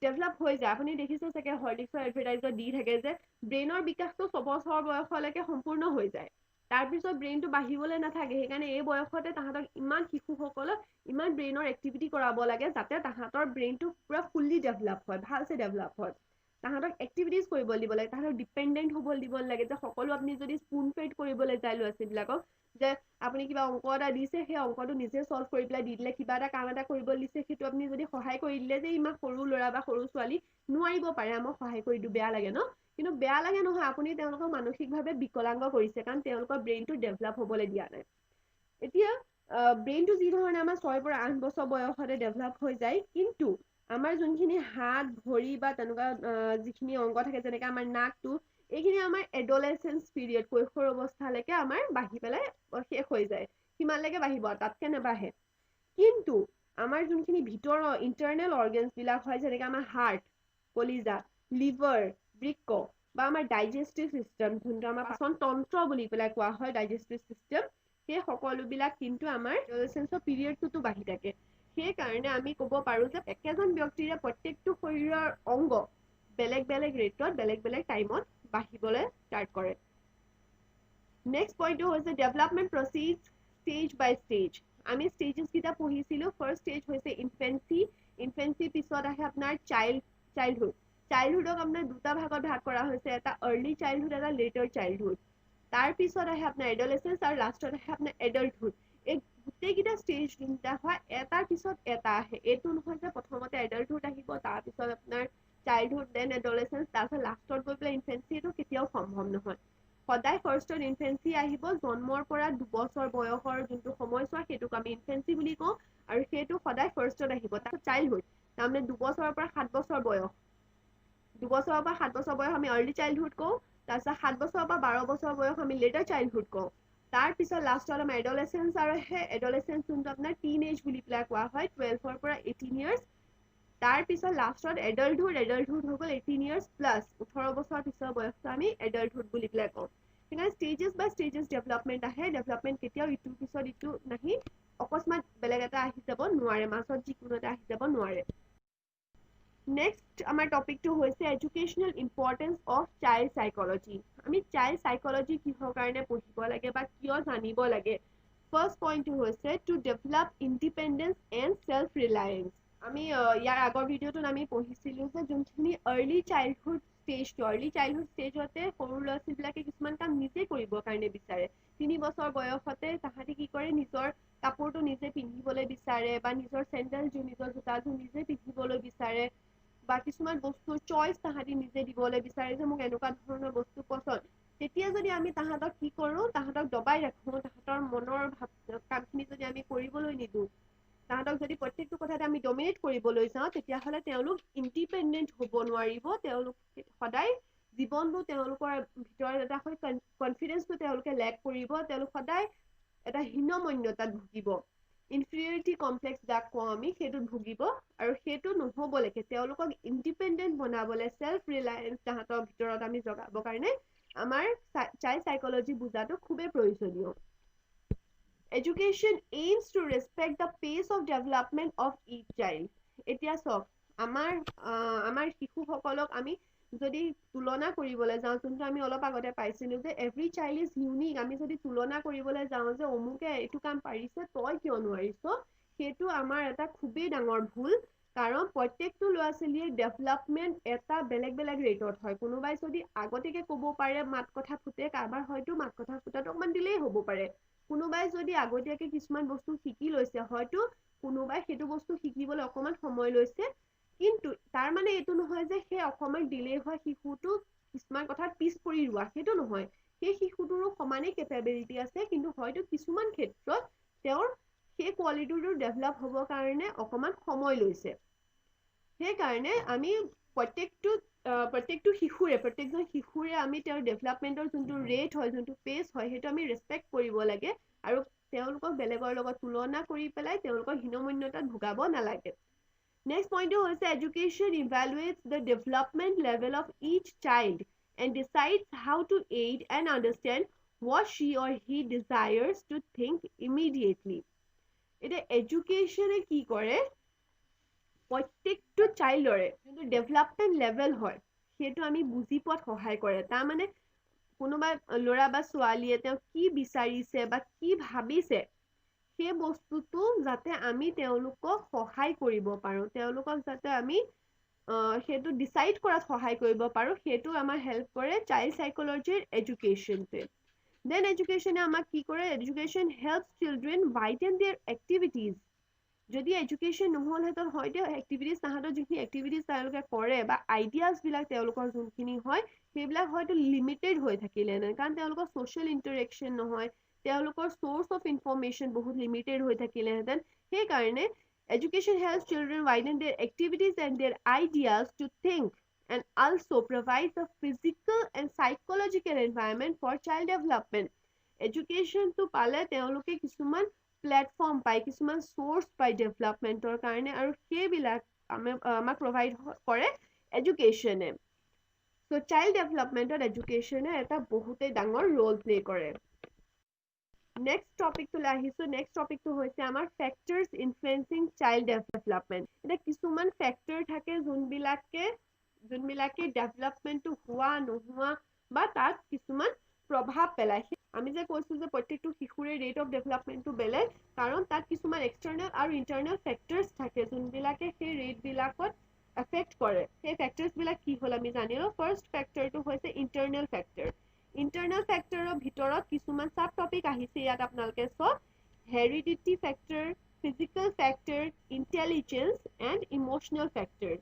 ডেভেলপ হৈ যায় আপুনি দেখিছে চাগে হৰলিক্সৰ এডভাৰটাইজত দি থাকে যে ব্ৰেইনৰ বিকাশটো 6 বছৰ বয়সলৈকে সম্পূৰ্ণ হৈ যায় তাৰপিছত ব্ৰেইনটো বাঢ়িবলৈ নাথাকে সেইকাৰণে এই বয়সতে তাহাঁতক ইমান শিশুসকলক ইমান ব্ৰেইনৰ এক্টিভিটি কৰাব লাগে যাতে তাহাঁতৰ ব্ৰেইনটো পুৰা ফুল্লি ডেভেলপ হয় ভালছে ডেভেলপ হয় তাহাঁতক এক্টিভিটিজ কৰিব দিব লাগে তাহাঁতক ডিপেণ্ডেণ্ট হ'ব দিব লাগে যে সকলো আপুনি যদি স্পুন ফেড কৰিবলৈ যায় ল'ৰা ছোৱালীবিলাকক যে আপুনি কিবা অংক এটা দিছে সেই অংকটো নিজে সলভ কৰি পেলাই দি দিলে কিবা এটা কাম এটা কৰিব দিছে সেইটো আপুনি যদি সহায় কৰি দিলে যে ইমান সৰু ল'ৰা বা সৰু ছোৱালী নোৱাৰিব পাৰে মই সহায় কৰি দিওঁ বেয়া লাগে ন কিন্তু বেয়া লাগে নহয় আপুনি তেওঁলোকক মানসিকভাৱে বিকলাংগ কৰিছে কাৰণ তেওঁলোকৰ ব্ৰেইনটো ডেভেলপ হ'বলৈ দিয়া নাই এতিয়া ব্ৰেইনটো যি ধৰণে আমাৰ 6 পৰা 8 বছৰ বয়সতে ডেভেলপ হৈ যায় কিন্তু আমাৰ যোনখিনি হাত ভৰি বা তেনেকুৱা যিখিনি অংগ থাকে যেনেকে আমাৰ নাকটো এইখিনি আমাৰ এডলেসেন্স পিৰিয়ড কৈশোৰ অৱস্থালৈকে আমাৰ বাঢ়ি পেলাই শেষ হৈ যায় কিমানলৈকে বাঢ়িব তাতকে নাবাঢ়ে কিন্তু আমাৰ যোনখিনি ভিতৰৰ ইণ্টাৰনেল অৰ্গেনছ বিলাক হয় যেনেকে আমাৰ হাৰ্ট কলিজা লিভাৰ বৃক্ক বা আমাৰ ডাইজেষ্টিভ চিষ্টেম যোনটো আমাৰ পাচন তন্ত্ৰ বুলি পেলাই কোৱা হয় ডাইজেষ্টিভ চিষ্টেম সেই সকলোবিলাক কিন্তু আমাৰ এডলেসেন্সৰ পিৰিয়ডটোতো বাঢ়ি থাকে সেইকাৰণে আমি ক'ব পাৰো যে একেজন ব্যক্তিৰে প্ৰত্যেকটো শৰীৰৰ অংগ বেলেগ বেলেগ ৰেটত বেলেগ বেলেগ টাইমত বাঢ়িবলৈ ষ্টাৰ্ট কৰে নেক্সট পইণ্টটো হৈছে ডেভেলপমেণ্ট প্ৰচিডছ ষ্টেজ বাই ষ্টেজ আমি ষ্টেজেছ কেইটা পঢ়িছিলো ফাৰ্ষ্ট ষ্টেজ হৈছে ইনফেন্সি পিছত আহে আপোনাৰ চাইল্ডহুডক আপোনাৰ দুটা ভাগত ভাগ কৰা হৈছে এটা আৰ্লি চাইল্ডহুড এটা লেটাৰ চাইল্ডহুড তাৰ পিছত আহে আপোনাৰ এডলেসেন্স আৰু লাষ্টত আহে আপোনাৰ এডাল্টহুড এই গোটেইকেইটা ষ্টেজ যোনটা হয় এটাৰ পিছত এটা আহে এইটো নহয় যে প্ৰথমতে এডাল্টহুড আহিব তাৰপিছত আপোনাৰ চাইল্ডহুড দেন এডলেসেন্স তাৰপিছত লাষ্টত গৈ পেলাই ইনফেন্সি এইটো কেতিয়াও সম্ভৱ নহয় সদায় ফাৰ্ষ্টত ইনফেন্সি আহিব জন্মৰ পৰা 2 বছৰ বয়সৰ যোনটো সময়ছোৱা সেইটোক আমি ইনফেন্সি বুলি কওঁ আৰু সেইটো সদায় ফাৰ্ষ্টত আহিব তাৰপিছত চাইল্ডহুড তাৰমানে 2 বছৰৰ পৰা 7 বছৰ বয়স 2 বছৰৰ পৰা 7 বছৰ বয়স আমি আৰ্লি চাইল্ডহুড কওঁ তাৰপিছত 7 বছৰৰ পৰা 12 বছৰ বয়স আমি লেটাৰ চাইল্ডহুড কওঁ তাৰপিছত লাষ্টত আমাৰ এডলেসেন্স আৰু সেই এডলেসেন্স যোনটো আপোনাৰ টিন এজ বুলি পেলাই কোৱা হয় 12ৰ পৰা 18 ইয়াৰ্ছ তাৰপিছত লাষ্টত এডাল্টহুড হৈ গ'ল 18 ইয়াৰ্ছ প্লাছ 18 বছৰ পিছৰ বয়সটো আমি এডাল্টহুড বুলি পেলাই কওঁ সেইকাৰণে ষ্টেজেছ বাই ষ্টেজেছ ডেভেলপমেণ্ট আহে ডেভেলপমেণ্ট কেতিয়াও ইটোৰ পিছত ইটো নাহি অকস্মাত বেলেগ এটা আহি যাব নোৱাৰে মাজত যিকোনো এটা আহি যাব নোৱাৰে নেক্সট আমাৰ টপিকটো হৈছে educational importance of child psychology আমি চাইল্ড সাইকোলজি কিহৰ কাৰণে পঢ়িব লাগে বা কিয় জানিব লাগে ফাৰ্ষ্ট পইণ্টটো হৈছে to develop independence and self Reliance আমি ইয়াৰ আগৰ ভিডিঅ'টোত আমি পঢ়িছিলো যে যোনখিনি আৰ্লি চাইল্ডহুড ষ্টেজতে সৰু ল'ৰা ছোৱালীবিলাকে কিছুমান কাম নিজে কৰিবৰ কাৰণে বিচাৰে 3 বছৰ বয়সতে তাহাঁতি কি কৰে নিজৰ কাপোৰটো নিজে পিন্ধিবলৈ বিচাৰে বা নিজৰ চেণ্ডেলযোৰ নিজৰ জোতাযোৰ নিজে পিন্ধিবলৈ বিচাৰে বা কিছুমান বস্তুৰ চইচ তাহাঁতি নিজে দিবলৈ বিচাৰে যে মোক এনেকুৱা ধৰণৰ বস্তু পছন্দ তেতিয়া যদি আমি তাহাঁতক কি কৰোঁ তাহাঁতক দবাই ৰাখোঁ তাহাঁতৰ মনৰ কামখিনি যদি আমি কৰিবলৈ নিদিওঁ তাহাঁতক যদি প্ৰত্যেকটো কথাতে আমি ডমিনেট কৰিবলৈ যাওঁ তেতিয়াহ'লে তেওঁলোক ইণ্ডিপেণ্ডেণ্ট হ'ব নোৱাৰিব তেওঁলোক সদায় জীৱনটো তেওঁলোকৰ ভিতৰত এটা হয় কনফিডেন্সটো তেওঁলোকে লেক কৰিব তেওঁলোক সদায় এটা হীনমন্যতাত ভুগিব ইনফিৰিয়ৰিটি কমপ্লেক্স যাক কওঁ আমি সেইটোত ভুগিব আৰু সেইটো নহ'বলৈকে তেওঁলোকক ইণ্ডিপেণ্ডেণ্ট বনাবলৈ সেল্ফ ৰিলায়েঞ্চ তাহাঁতৰ ভিতৰত আমি জগাবৰ কাৰণে আমাৰ চাইল্ড সাইকোলজি বুজাটো খুবেই প্ৰয়োজনীয় Education aims to respect the pace of development of each child. এতিয়া চাওক আমাৰ শিশুসকলক আমি যদি তুলনা কৰিবলৈ যাওঁ যোনটো আমি অলপ আগতে পাইছিলো যে এভৰি চাইল্ড ইজ ইউনিক আমি যদি তুলনা কৰিবলৈ যাওঁ যে অমুকে এইটো কাম পাৰিছে তই কিয় নোৱাৰিছ সেইটো আমাৰ এটা খুবেই ডাঙৰ ভুল কাৰণ প্ৰত্যেকটো ল'ৰা ছোৱালীৰ ডেভেলপমেণ্ট এটা বেলেগ বেলেগ ৰেটত হয় কোনোবাই যদি আগতীয়াকে ক'ব পাৰে মাত কথা ফুটে কাৰোবাৰ হয়তো মাত কথা ফুটাটো অকণমান দিলেই হ'ব পাৰে কোনোবাই যদি আগতীয়াকে কিছুমান বস্তু শিকি লৈছে হয়তো কোনোবাই সেইটো বস্তু শিকিবলৈ অকণমান সময় লৈছে কিন্তু তাৰ মানে এইটো নহয় যে সেই অকণমান ডিলে হোৱা শিশুটো কিছুমান কথাত পিছ পৰি ৰোৱা সেইটো নহয় সেই শিশুটোৰো সমানেই কেপেবিলিটি আছে কিন্তু হয়তো কিছুমান ক্ষেত্ৰত তেওঁৰ সেই কোৱালিটিটো ডেভেলপ হ'বৰ কাৰণে অকণমান সময় লৈছে সেইকাৰণে আমি প্ৰত্যেকজন শিশুৰে আমি তেওঁৰ ডেভেলপমেণ্টৰ যোনটো ৰেট হয় যোনটো পেচ হয় সেইটো আমি ৰেচপেক্ট কৰিব লাগে আৰু তেওঁলোকক বেলেগৰ লগত তুলনা কৰি পেলাই তেওঁলোকক হীনমন্যতাত ভুগাব নালাগে। Next point হৈছে education evaluates the development level of each child and decides how to aid and understand what she or he desires to think immediately. এতিয়া এডুকেশ্যনে কি কৰে প্ৰত্যেকটো চাইল্ডৰে যোনটো ডেভেলপমেণ্ট লেভেল হয় সেইটো আমি বুজি পোৱাত সহায় কৰে। তাৰমানে কোনোবা ল'ৰা বা ছোৱালীয়ে তেওঁ কি বিচাৰিছে বা কি ভাবিছে সেই বস্তুটো যাতে আমি তেওঁলোকক সহায় কৰিব পাৰোঁ, তেওঁলোকক যাতে আমি সেইটো ডিচাইড কৰাত সহায় কৰিব পাৰোঁ, সেইটো আমাৰ হেল্প কৰে চাইল্ড সাইকোলজিৰ এডুকেশ্যনটোৱে। দেন এডুকেশ্যনে আমাক কি কৰে, education helps children widen their activities. যদি এডুকেশ্যন নহ'লহেঁতেন হয়তো এক্টিভিটিজ তাহাঁতৰ যিখিনি এক্টিভিটিজ তেওঁলোকে কৰে বা আইডিয়াছবিলাক তেওঁলোকৰ যোনখিনি হয় সেইবিলাক হয়তো লিমিটেড হৈ থাকিলেহেঁতেন, কাৰণ তেওঁলোকৰ ছ'চিয়েল ইণ্টাৰেকশ্যন নহয়, তেওঁলোকৰ source of information বহুত limited হৈ থাকিলেহেঁতেন। সেইকাৰণে education helps children widen their activities and their ideas to think and also provides a physical and psychological environment for child development. Education to পালে তেওঁলোকে কিছুমান প্লেটফৰ্ম পায়, কিছুমান source পায় ডেভেলপমেণ্টৰ কাৰণে, আৰু সেইবিলাক আমাক প্ৰভাইড কৰে এডুকেশ্যনে। চ' চাইল্ড ডেভেলপমেণ্টত এডুকেশ্যনে এটা বহুতেই ডাঙৰ ৰোল প্লে কৰে। নেক্সট টপিকটোলৈ আহিছোঁ। নেক্সট টপিকটো হৈছে আমাৰ ফেক্টৰ্ছ ইনফ্লুৱেঞ্চিং চাইল্ড ডেভেলপমেণ্ট। এতিয়া কিছুমান ফেক্টৰ থাকে যোনবিলাকে ডেভেলপমেণ্টটো হোৱা নোহোৱা বা তাত কিছুমান প্ৰভাৱ পেলায়। আমি যে কৈছোঁ যে প্ৰত্যেকটো শিশুৰে ৰেট অফ ডেভেলপমেণ্টটো বেলেগ, কাৰণ তাত কিছুমান এক্সটাৰ্নেল আৰু ইণ্টাৰনেল ফেক্টৰ্ছ থাকে যোনবিলাকে সেই ৰেটবিলাকত এফেক্ট কৰে। সেই ফেক্টৰ্ছবিলাক কি হ'ল আমি জানিলোঁ। ফাৰ্ষ্ট ফেক্টৰটো হৈছে ইণ্টাৰনেল ফেক্টৰ। ইণ্টাৰনেল ফেক্টৰৰ ভিতৰত কিছুমান সাব টপিক আহিছে ইয়াত আপোনালোকে চাওক। Heredity factor, physical factor, intelligence and emotional factor.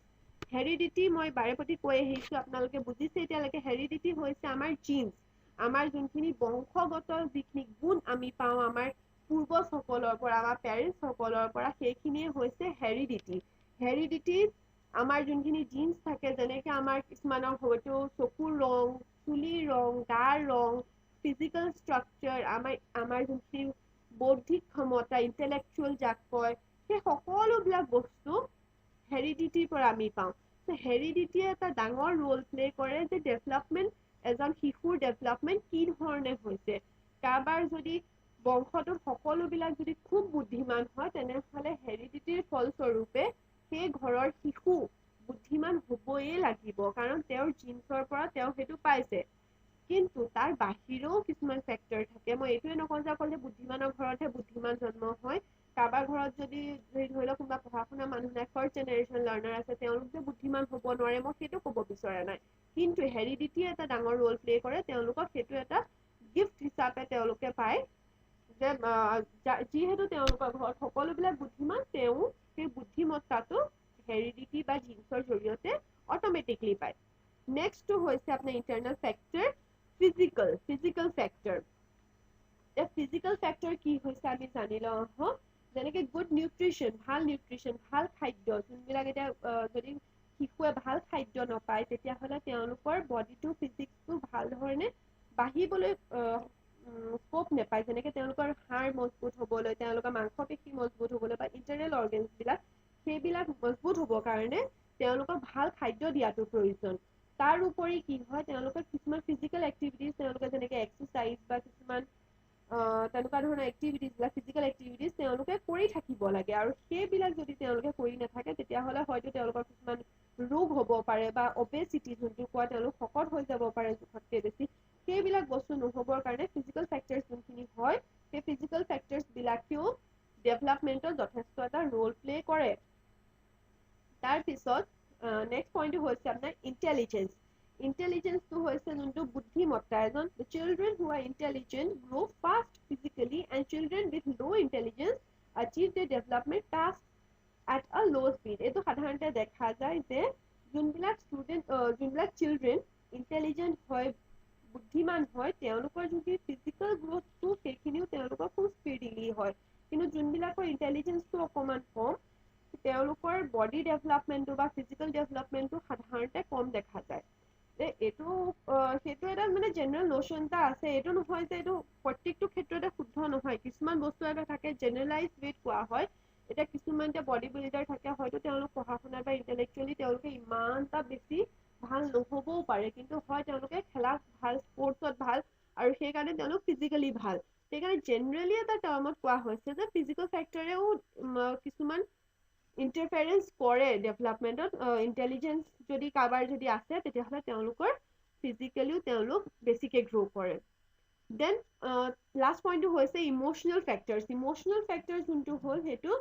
Heredity মই বাৰে প্ৰতি কৈ আহিছোঁ, আপোনালোকে বুজিছে এতিয়ালৈকে। হেৰিডিটি হৈছে আমাৰ জিন্স, আমাৰ যোনখিনি বংশগত যিখিনি গুণ আমি পাওঁ আমাৰ পূৰ্বজসকলৰ পৰা, আমাৰ পেৰেণ্টছসকলৰ পৰা, সেইখিনিয়ে হৈছে হেৰিডিটি। হেৰিডিটিত আমাৰ যোনখিনি জিন্স থাকে, যেনেকৈ আমাৰ কিছুমানৰ হয়তো চকুৰ ৰং, চুলিৰ ৰং, গাৰ ৰং, ফিজিকেল ষ্ট্ৰাকচাৰ, আমাৰ যোনখিনি বৌদ্ধিক ক্ষমতা, ইণ্টেলেকচুৱেল যাক কয়, সেই সকলোবিলাক বস্তু হেৰিডিটিৰ পৰা আমি পাওঁ। হেৰিডিটিয়ে এটা ডাঙৰ ৰোল প্লে কৰে যে ডেভেলপমেণ্ট, এজন শিশুৰ ডেভেলপমেণ্ট কি ধৰণে হৈছে। কাৰোবাৰ যদি বংশটোত সকলোবিলাক যদি খুব বুদ্ধিমান হয় তেনেহ'লে হেৰিডিটিৰ ফলস্বৰূপে সেই ঘৰৰ শিশু বুদ্ধিমান হ'বই লাগিব, কাৰণ তেওঁৰ জিন্সৰ পৰা তেওঁ সেইটো পাইছে। কিন্তু তাৰ বাহিৰেও কিছুমান ফেক্টৰ থাকে। মই এইটোৱে নকওঁ যে অকল যে বুদ্ধিমানৰ ঘৰতহে বুদ্ধিমান জন্ম হয়। কাৰোবাৰ ঘৰত যদি ধৰি লওক কোনোবা পঢ়া শুনা মানুহ নাই, ফাৰ্ষ্ট জেনেৰেশ্যন লাৰ্ণাৰ আছে, তেওঁলোক যে বুদ্ধিমান হ'ব নোৱাৰে মই সেইটো ক'ব বিচৰা নাই, কিন্তু হেৰিডিটিয়ে এটা ডাঙৰ ৰোল প্লে কৰে। তেওঁলোকক সেইটো এটা গিফ্ট হিচাপে তেওঁলোকে পায় যে যিহেতু তেওঁলোকৰ ঘৰত সকলোবিলাক বুদ্ধিমান, তেওঁ সেই বুদ্ধিমত্তাটো হেৰিডিটি বা জিন্সৰ জৰিয়তে অট'মেটিকলি পায়। নেক্সটটো হৈছে আপোনাৰ internal factor, physical factor. Physical factor কি হৈছে আমি জানি লওঁ আহক। যেনেকৈ গুড নিউট্ৰিশ্যন, ভাল খাদ্য, যোনবিলাক এতিয়া যদি শিশুৱে ভাল খাদ্য নাপায় তেতিয়াহ'লে তেওঁলোকৰ বডিটো ফিজিক্সটো ভাল ধৰণে বাঢ়িবলৈ স্ক'প নাপায়। যেনেকৈ তেওঁলোকৰ হাড় মজবুত হ'বলৈ, তেওঁলোকৰ মাংসপেশী মজবুত হ'বলৈ বা ইণ্টাৰনেল অৰ্গেনছবিলাক সেইবিলাক মজবুত হ'বৰ কাৰণে তেওঁলোকক ভাল খাদ্য দিয়াটো প্ৰয়োজন। তাৰ উপৰি কি হয়, তেওঁলোকৰ কিছুমান ফিজিকেল এক্টিভিটিজ, তেওঁলোকে যেনেকৈ এক্সাৰচাইজ বা কিছুমান তেনেকুৱা ধৰণৰ এক্টিভিটিজবিলাক, ফিজিকেল এক্টিভিটিজ তেওঁলোকে কৰি থাকিব লাগে, আৰু সেইবিলাক যদি তেওঁলোকে কৰি নাথাকে তেতিয়াহ'লে হয়তো তেওঁলোকৰ কিছুমান ৰোগ হ'ব পাৰে বা অবেচিটি যোনটো কোৱা, তেওঁলোক শকত হৈ যাব পাৰে জোখতকৈ বেছি। সেইবিলাক বস্তু নহ'বৰ কাৰণে ফিজিকেল ফেক্টৰ্ছ যোনখিনি হয়, সেই ফিজিকেল ফেক্টৰ্ছবিলাকেও ডেভেলপমেণ্টত যথেষ্ট এটা ৰোল প্লে কৰে। তাৰপিছত নেক্সট পইণ্টটো হৈছে আপোনাৰ ইণ্টেলিজেন্স। ইণ্টেলিজেন্সটো হৈছে যোনটো বুদ্ধিমত্তা। এজন children who are intelligent grow' fast physically and children with low' intelligence achieve their development task at a low speed. এইটো সাধাৰণতে দেখা যায় যে যোনবিলাক চিলড্ৰেন ইণ্টেলিজেন্ট হয়, বুদ্ধিমান হয়, তেওঁলোকৰ যদি ফিজিকেল গ্ৰথটো সেইখিনিও তেওঁলোকৰ খুব স্পীডিলি হয়। কিন্তু যোনবিলাকৰ ইণ্টেলিজেন্সটো অকণমান কম, তেওঁলোকৰ বডি ডেভেলপমেণ্টটো বা ফিজিকেল ডেভেলপমেণ্টটো সাধাৰণতে কম দেখা যায়। এইটো সেইটো এটা মানে জেনেৰেল নোচন এটা আছে, এইটো নহয় যে এইটো প্ৰত্যেকটো ক্ষেত্ৰতে শুদ্ধ নহয়, কিছুমান বস্তু এটা থাকে জেনেৰেলাইজ ৱেত কোৱা হয়। এতিয়া কিছুমান এতিয়া বডি বিল্ডাৰ থাকে, হয়তো তেওঁলোক পঢ়া শুনা বা ইণ্টেলেকচুৱেলি তেওঁলোকে ইমান এটা বেছি ভাল নহ'বও পাৰে, কিন্তু হয় তেওঁলোকে খেলাত ভাল, স্পৰ্টছত ভাল, আৰু সেইকাৰণে তেওঁলোক ফিজিকেলি ভাল। সেইকাৰণে জেনেৰেলি এটা টাৰ্মত কোৱা হৈছে যে ফিজিকেল ফেক্টৰেও কিছুমান ইণ্টাৰফেৰেঞ্চ কৰে ডেভেলপমেণ্টত। ইণ্টেলিজেঞ্চ যদি কাৰোবাৰ যদি আছে তেতিয়াহ'লে তেওঁলোকৰ ফিজিকেলিও তেওঁলোক বেছিকে গ্ৰ' কৰে। দেন লাষ্ট পইণ্টটো হৈছে ইম'চনেল ফেক্টৰছ। ইম'চনেল ফেক্টৰ যোনটো হ'ল সেইটো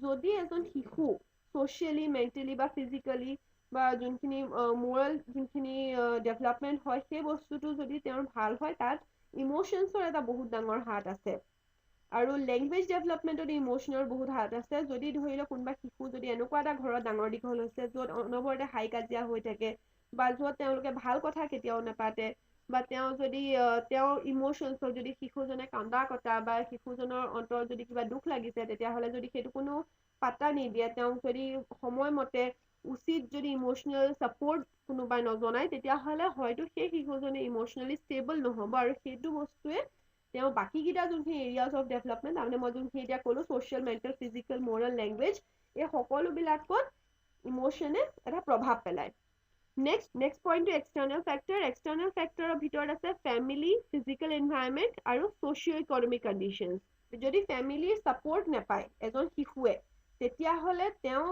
যদি এজন শিশু ছ'চিয়েলি, মেণ্টেলি বা ফিজিকেলি বা যোনখিনি মৰেল যোনখিনি ডেভেলপমেণ্ট হয়, সেই বস্তুটো যদি তেওঁৰ ভাল হয়, তাত ইম'চনছৰ এটা বহুত ডাঙৰ হাত আছে। আৰু লেংগুৱেজ ডেভেলপমেণ্টত ইম'চনৰ বহুত হাত আছে। যদি ধৰি লওক কোনোবা শিশু যদি এনেকুৱা এটা ঘৰত ডাঙৰ দীঘল হৈছে য'ত অনবৰতে হাই কাজিয়া হৈ থাকে, বা য'ত তেওঁলোকে ভাল কথা কেতিয়াও নাপাতে, বা তেওঁ যদি তেওঁৰ ইম'চনছৰ যদি শিশুজনে কান্দা কটা বা শিশুজনৰ অন্তৰত যদি কিবা দুখ লাগিছে, তেতিয়াহ'লে যদি সেইটো কোনো পাত্তা নিদিয়ে, তেওঁক যদি সময়মতে উচিত যদি ইম'চনেল ছাপৰ্ট কোনোবাই নজনায়, তেতিয়াহ'লে হয়তো সেই শিশুজনে ইম'চনেলি ষ্টেবল নহ'ব, আৰু সেইটো বস্তুৱে তেওঁ বাকীকেইটা যোনখিনি এৰিয়াজ অফ ডেভেলপমেণ্ট, তাৰমানে মই যোনখিনি এতিয়া ক'লো social, mental, physical, Morrell, language, এই সকলোবিলাকত ইম'চনে এটা প্ৰভাৱ পেলায়। নেক্সট পইণ্টটো এক্সটাৰ্নেল ফেক্টৰ। এক্সটাৰ্নেল ফেক্টৰৰ ভিতৰত আছে ফেমিলি, ফিজিকেল এনভাইৰনমেণ্ট আৰু ছ'চিঅ' ইকনমিক কণ্ডিশ্যনছ। যদি ফেমিলিৰ ছাপৰ্ট নাপায় এজন শিশুৱে, তেতিয়াহ'লে তেওঁ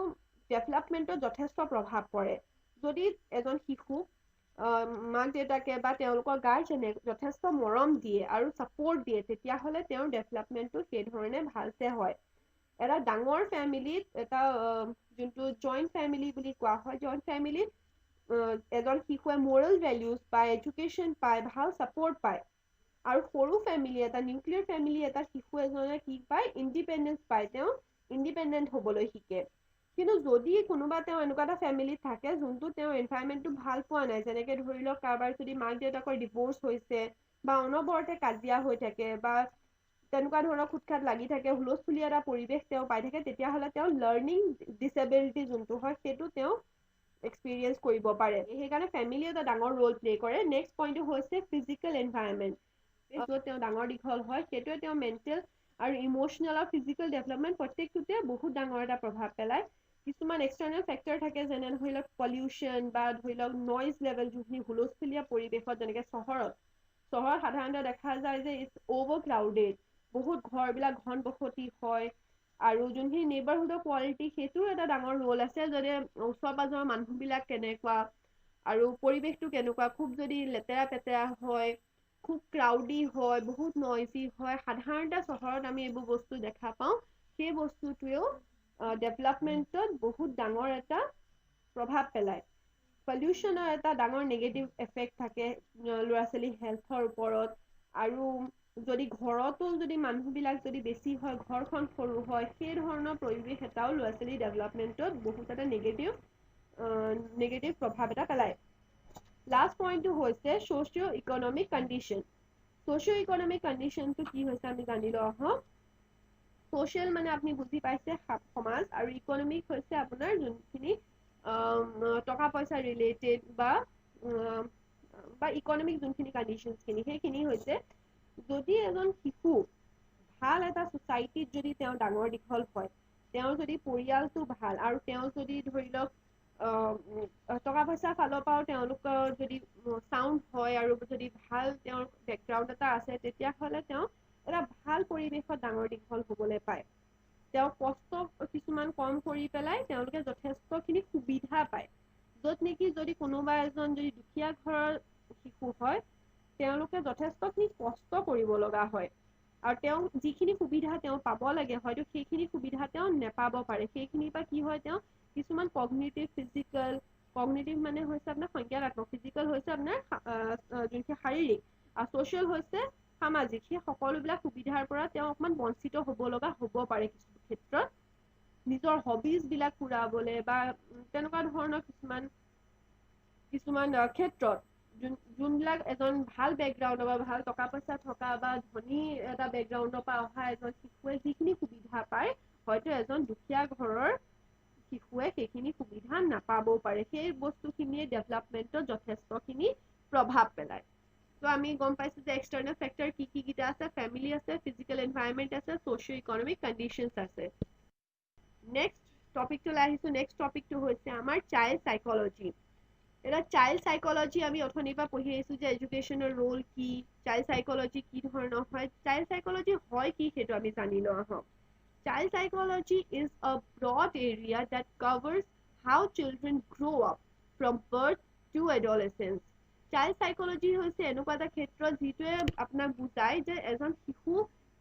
ডেভেলপমেণ্টত যথেষ্ট প্ৰভাৱ পৰে। যদি এজন শিশুক মাক দেউতাকে বা তেওঁলোকৰ গাৰ্জেনে যথেষ্ট মৰম দিয়ে আৰু ছাপৰ্ট দিয়ে, তেতিয়াহ'লে তেওঁৰ ডেভেলপমেণ্টটো সেই ধৰণে ভালছে হয়। এটা ডাঙৰ ফেমিলিত এটা যোনটো জইণ্ট ফেমিলি বুলি কোৱা হয়, জইণ্ট ফেমিলিত এজন শিশুৱে মৰেল ভেলিউজ পায়, এডুকেশ্যন পায়, ভাল ছাপৰ্ট পায়। আৰু সৰু ফেমিলি এটা, নিউক্লিয়াৰ ফেমিলি এটা, শিশু এজনে কি পায়, ইণ্ডিপেণ্ডেঞ্চ পায়, তেওঁ ইণ্ডিপেণ্ডেণ্ট হ'বলৈ শিকে। কিন্তু যদি কোনোবা তেওঁ এনেকুৱা এটা ফেমিলিত থাকে যোনটো তেওঁৰ এনভাইৰনমেণ্টটো ভাল পোৱা নাই, যেনেকে ধৰি লওক কাৰোবাৰ যদি মাক দেউতাকৰ ডিভৰ্চ হৈছে, বা অনবৰতে কাজিয়া হৈ থাকে, বা তেনেকুৱা ধৰণৰ খুটখাত লাগি থাকে, হুলস্থুলীয়া এটা পৰিৱেশ তেওঁ পাই থাকে, তেতিয়াহ'লে তেওঁ লাৰ্ণিং ডিচেবিলিটি যোনটো হয়, সেইটো তেওঁ এক্সপিৰিয়েঞ্চ কৰিব পাৰে। সেইকাৰণে ফেমিলি এটা ডাঙৰ ৰ'ল প্লে কৰে। নেক্সট পইণ্টটো হৈছে ফিজিকেল এনভাইৰনমেণ্ট। য'ত তেওঁ ডাঙৰ দীঘল হয়, সেইটোৱে তেওঁ মেণ্টেল আৰু ইম'চনেল আৰু ফিজিকেল ডেভেলপমেণ্ট প্ৰত্যেকটোতে বহুত ডাঙৰ এটা প্ৰভাৱ পেলায়। কিছুমান এক্সটাৰ্নেল ফেক্টৰ থাকে, যেনে ধৰি লওক পলিউশ্যন, বা ধৰি লওক নইজ লেভেল, যোনখিনি হুলস্থুলীয়া পৰিৱেশত, যেনেকে চহৰত সাধাৰণতে দেখা যায় যে ইটছ অভাৰ ক্ৰাউডেড, বহুত ঘৰবিলাক ঘন বসতি হয়, আৰু যোনখিনি নেইবাৰহুডৰ কোৱালিটি, সেইটোৰো এটা ডাঙৰ ৰোল আছে। যদি ওচৰ পাজৰৰ মানুহবিলাক কেনেকুৱা আৰু পৰিৱেশটো কেনেকুৱা, খুব যদি লেতেৰা পেতেৰা হয়, খুব ক্ৰাউডি হয়, বহুত নইজি হয়, সাধাৰণতে চহৰত আমি এইবোৰ বস্তু দেখা পাওঁ। সেই বস্তুটোৱেও ডেভেলপমেণ্টত বহুত ডাঙৰ এটা প্ৰভাৱ পেলায়। পলিউশ্যনৰ এটা ডাঙৰ নিগেটিভ এফেক্ট থাকে ল'ৰা ছোৱালী হেল্থৰ ওপৰত। আৰু যদি ঘৰতো যদি মানুহবিলাক যদি বেছি হয়, ঘৰখন সৰু হয়, সেই ধৰণৰ পৰিৱেশ এটাও ল'ৰা ছোৱালী ডেভেলপমেণ্টত বহুত এটা নিগেটিভ প্ৰভাৱ এটা পেলায়। লাষ্ট পইণ্টটো হৈছে socio' economic condition. Socio' economic কণ্ডিশ্যনটো কি হৈছে আমি জানি লওঁ আহক। ছ'চিয়েল মানে আপুনি বুজি পাইছে সমাজ, আৰু ইকনমিক হৈছে আপোনাৰ যোনখিনি টকা পইচা ৰিলেটেড, বা ইকনমিক যোনখিনি কণ্ডিশ্যনছখিনি, সেইখিনি হৈছে যদি এজন শিশু ভাল এটা ছ'চাইটিত যদি তেওঁ ডাঙৰ দীঘল হয়, তেওঁৰ যদি পৰিয়ালটো ভাল, আৰু তেওঁ যদি ধৰি লওক টকা পইচাৰ ফালৰ পৰাও তেওঁলোকৰ যদি চাউণ্ড হয়, আৰু যদি ভাল তেওঁৰ বেকগ্ৰাউণ্ড এটা আছে, তেতিয়াহ'লে তেওঁ এটা ভাল পৰিৱেশত ডাঙৰ দীঘল হ'বলৈ পায়। তেওঁ কষ্ট কিছুমান কম কৰি পেলাই তেওঁলোকে যথেষ্টখিনি সুবিধা পায়। য'ত নেকি যদি কোনোবা এজন যদি দুখীয়া ঘৰৰ শিশু হয়, তেওঁলোকে যথেষ্টখিনি কষ্ট কৰিব লগা হয়। আৰু তেওঁ যিখিনি সুবিধা তেওঁ পাব লাগে, হয়তো সেইখিনি সুবিধা তেওঁ নেপাব পাৰে। সেইখিনিৰ পৰা কি হয়, তেওঁ কিছুমান কগনিটিভ মানে হৈছে আপোনাৰ সংজ্ঞানাত্মক, ফিজিকেল হৈছে আপোনাৰ যোনখিনি শাৰীৰিক, আৰু ছ'চিয়েল হৈছে সামাজিক, সেই সকলোবিলাক সুবিধাৰ পৰা তেওঁ অকণমান বঞ্চিত হ'ব লগা হ'ব পাৰে কিছু ক্ষেত্ৰত। নিজৰ হবিজবিলাক পুৰাবলে, বা তেনেকুৱা ধৰণৰ কিছুমান ক্ষেত্ৰত যোনবিলাক এজন ভাল বেকগ্ৰাউণ্ডৰ বা ভাল টকা পইচা থকা বা ধনী এটা বেকগ্ৰাউণ্ডৰ পৰা অহা এজন শিশুৱে যিখিনি সুবিধা পায়, হয়তো এজন দুখীয়া ঘৰৰ শিশুৱে সেইখিনি সুবিধা নাপাবও পাৰে সেই বস্তুখিনিয়ে ডেভেলপমেণ্টত যথেষ্টখিনি প্ৰভাৱ পেলায় তো আমি গম পাইছোঁ যে এক্সটাৰ্নেল ফেক্টৰ কি কিটা আছে ফেমিলি আছে ফিজিকেল এনভাইৰনমেণ্ট আছে ছ'চিঅ' ইকনমিক কণ্ডিশ্যনছ আছে নেক্সট টপিকটোলৈ আহিছোঁ নেক্সট টপিকটো হৈছে আমাৰ চাইল্ড সাইকোলজি এটা চাইল্ড সাইকোলজি আমি অথনিৰ পৰা পঢ়ি আহিছোঁ যে এডুকেশ্যনৰ ৰোল কি চাইল্ড সাইকোলজি কি ধৰণৰ হয় চাইল্ড সাইকোলজি হয় কি সেইটো আমি জানি লওঁ আহক child psychology is a broad area that covers how children grow up from birth to adolescence child psychology হৈছে এনেকুৱা এটা ক্ষেত্ৰ যিটোৱে আপোনাক বুজায় যে এজন শিশু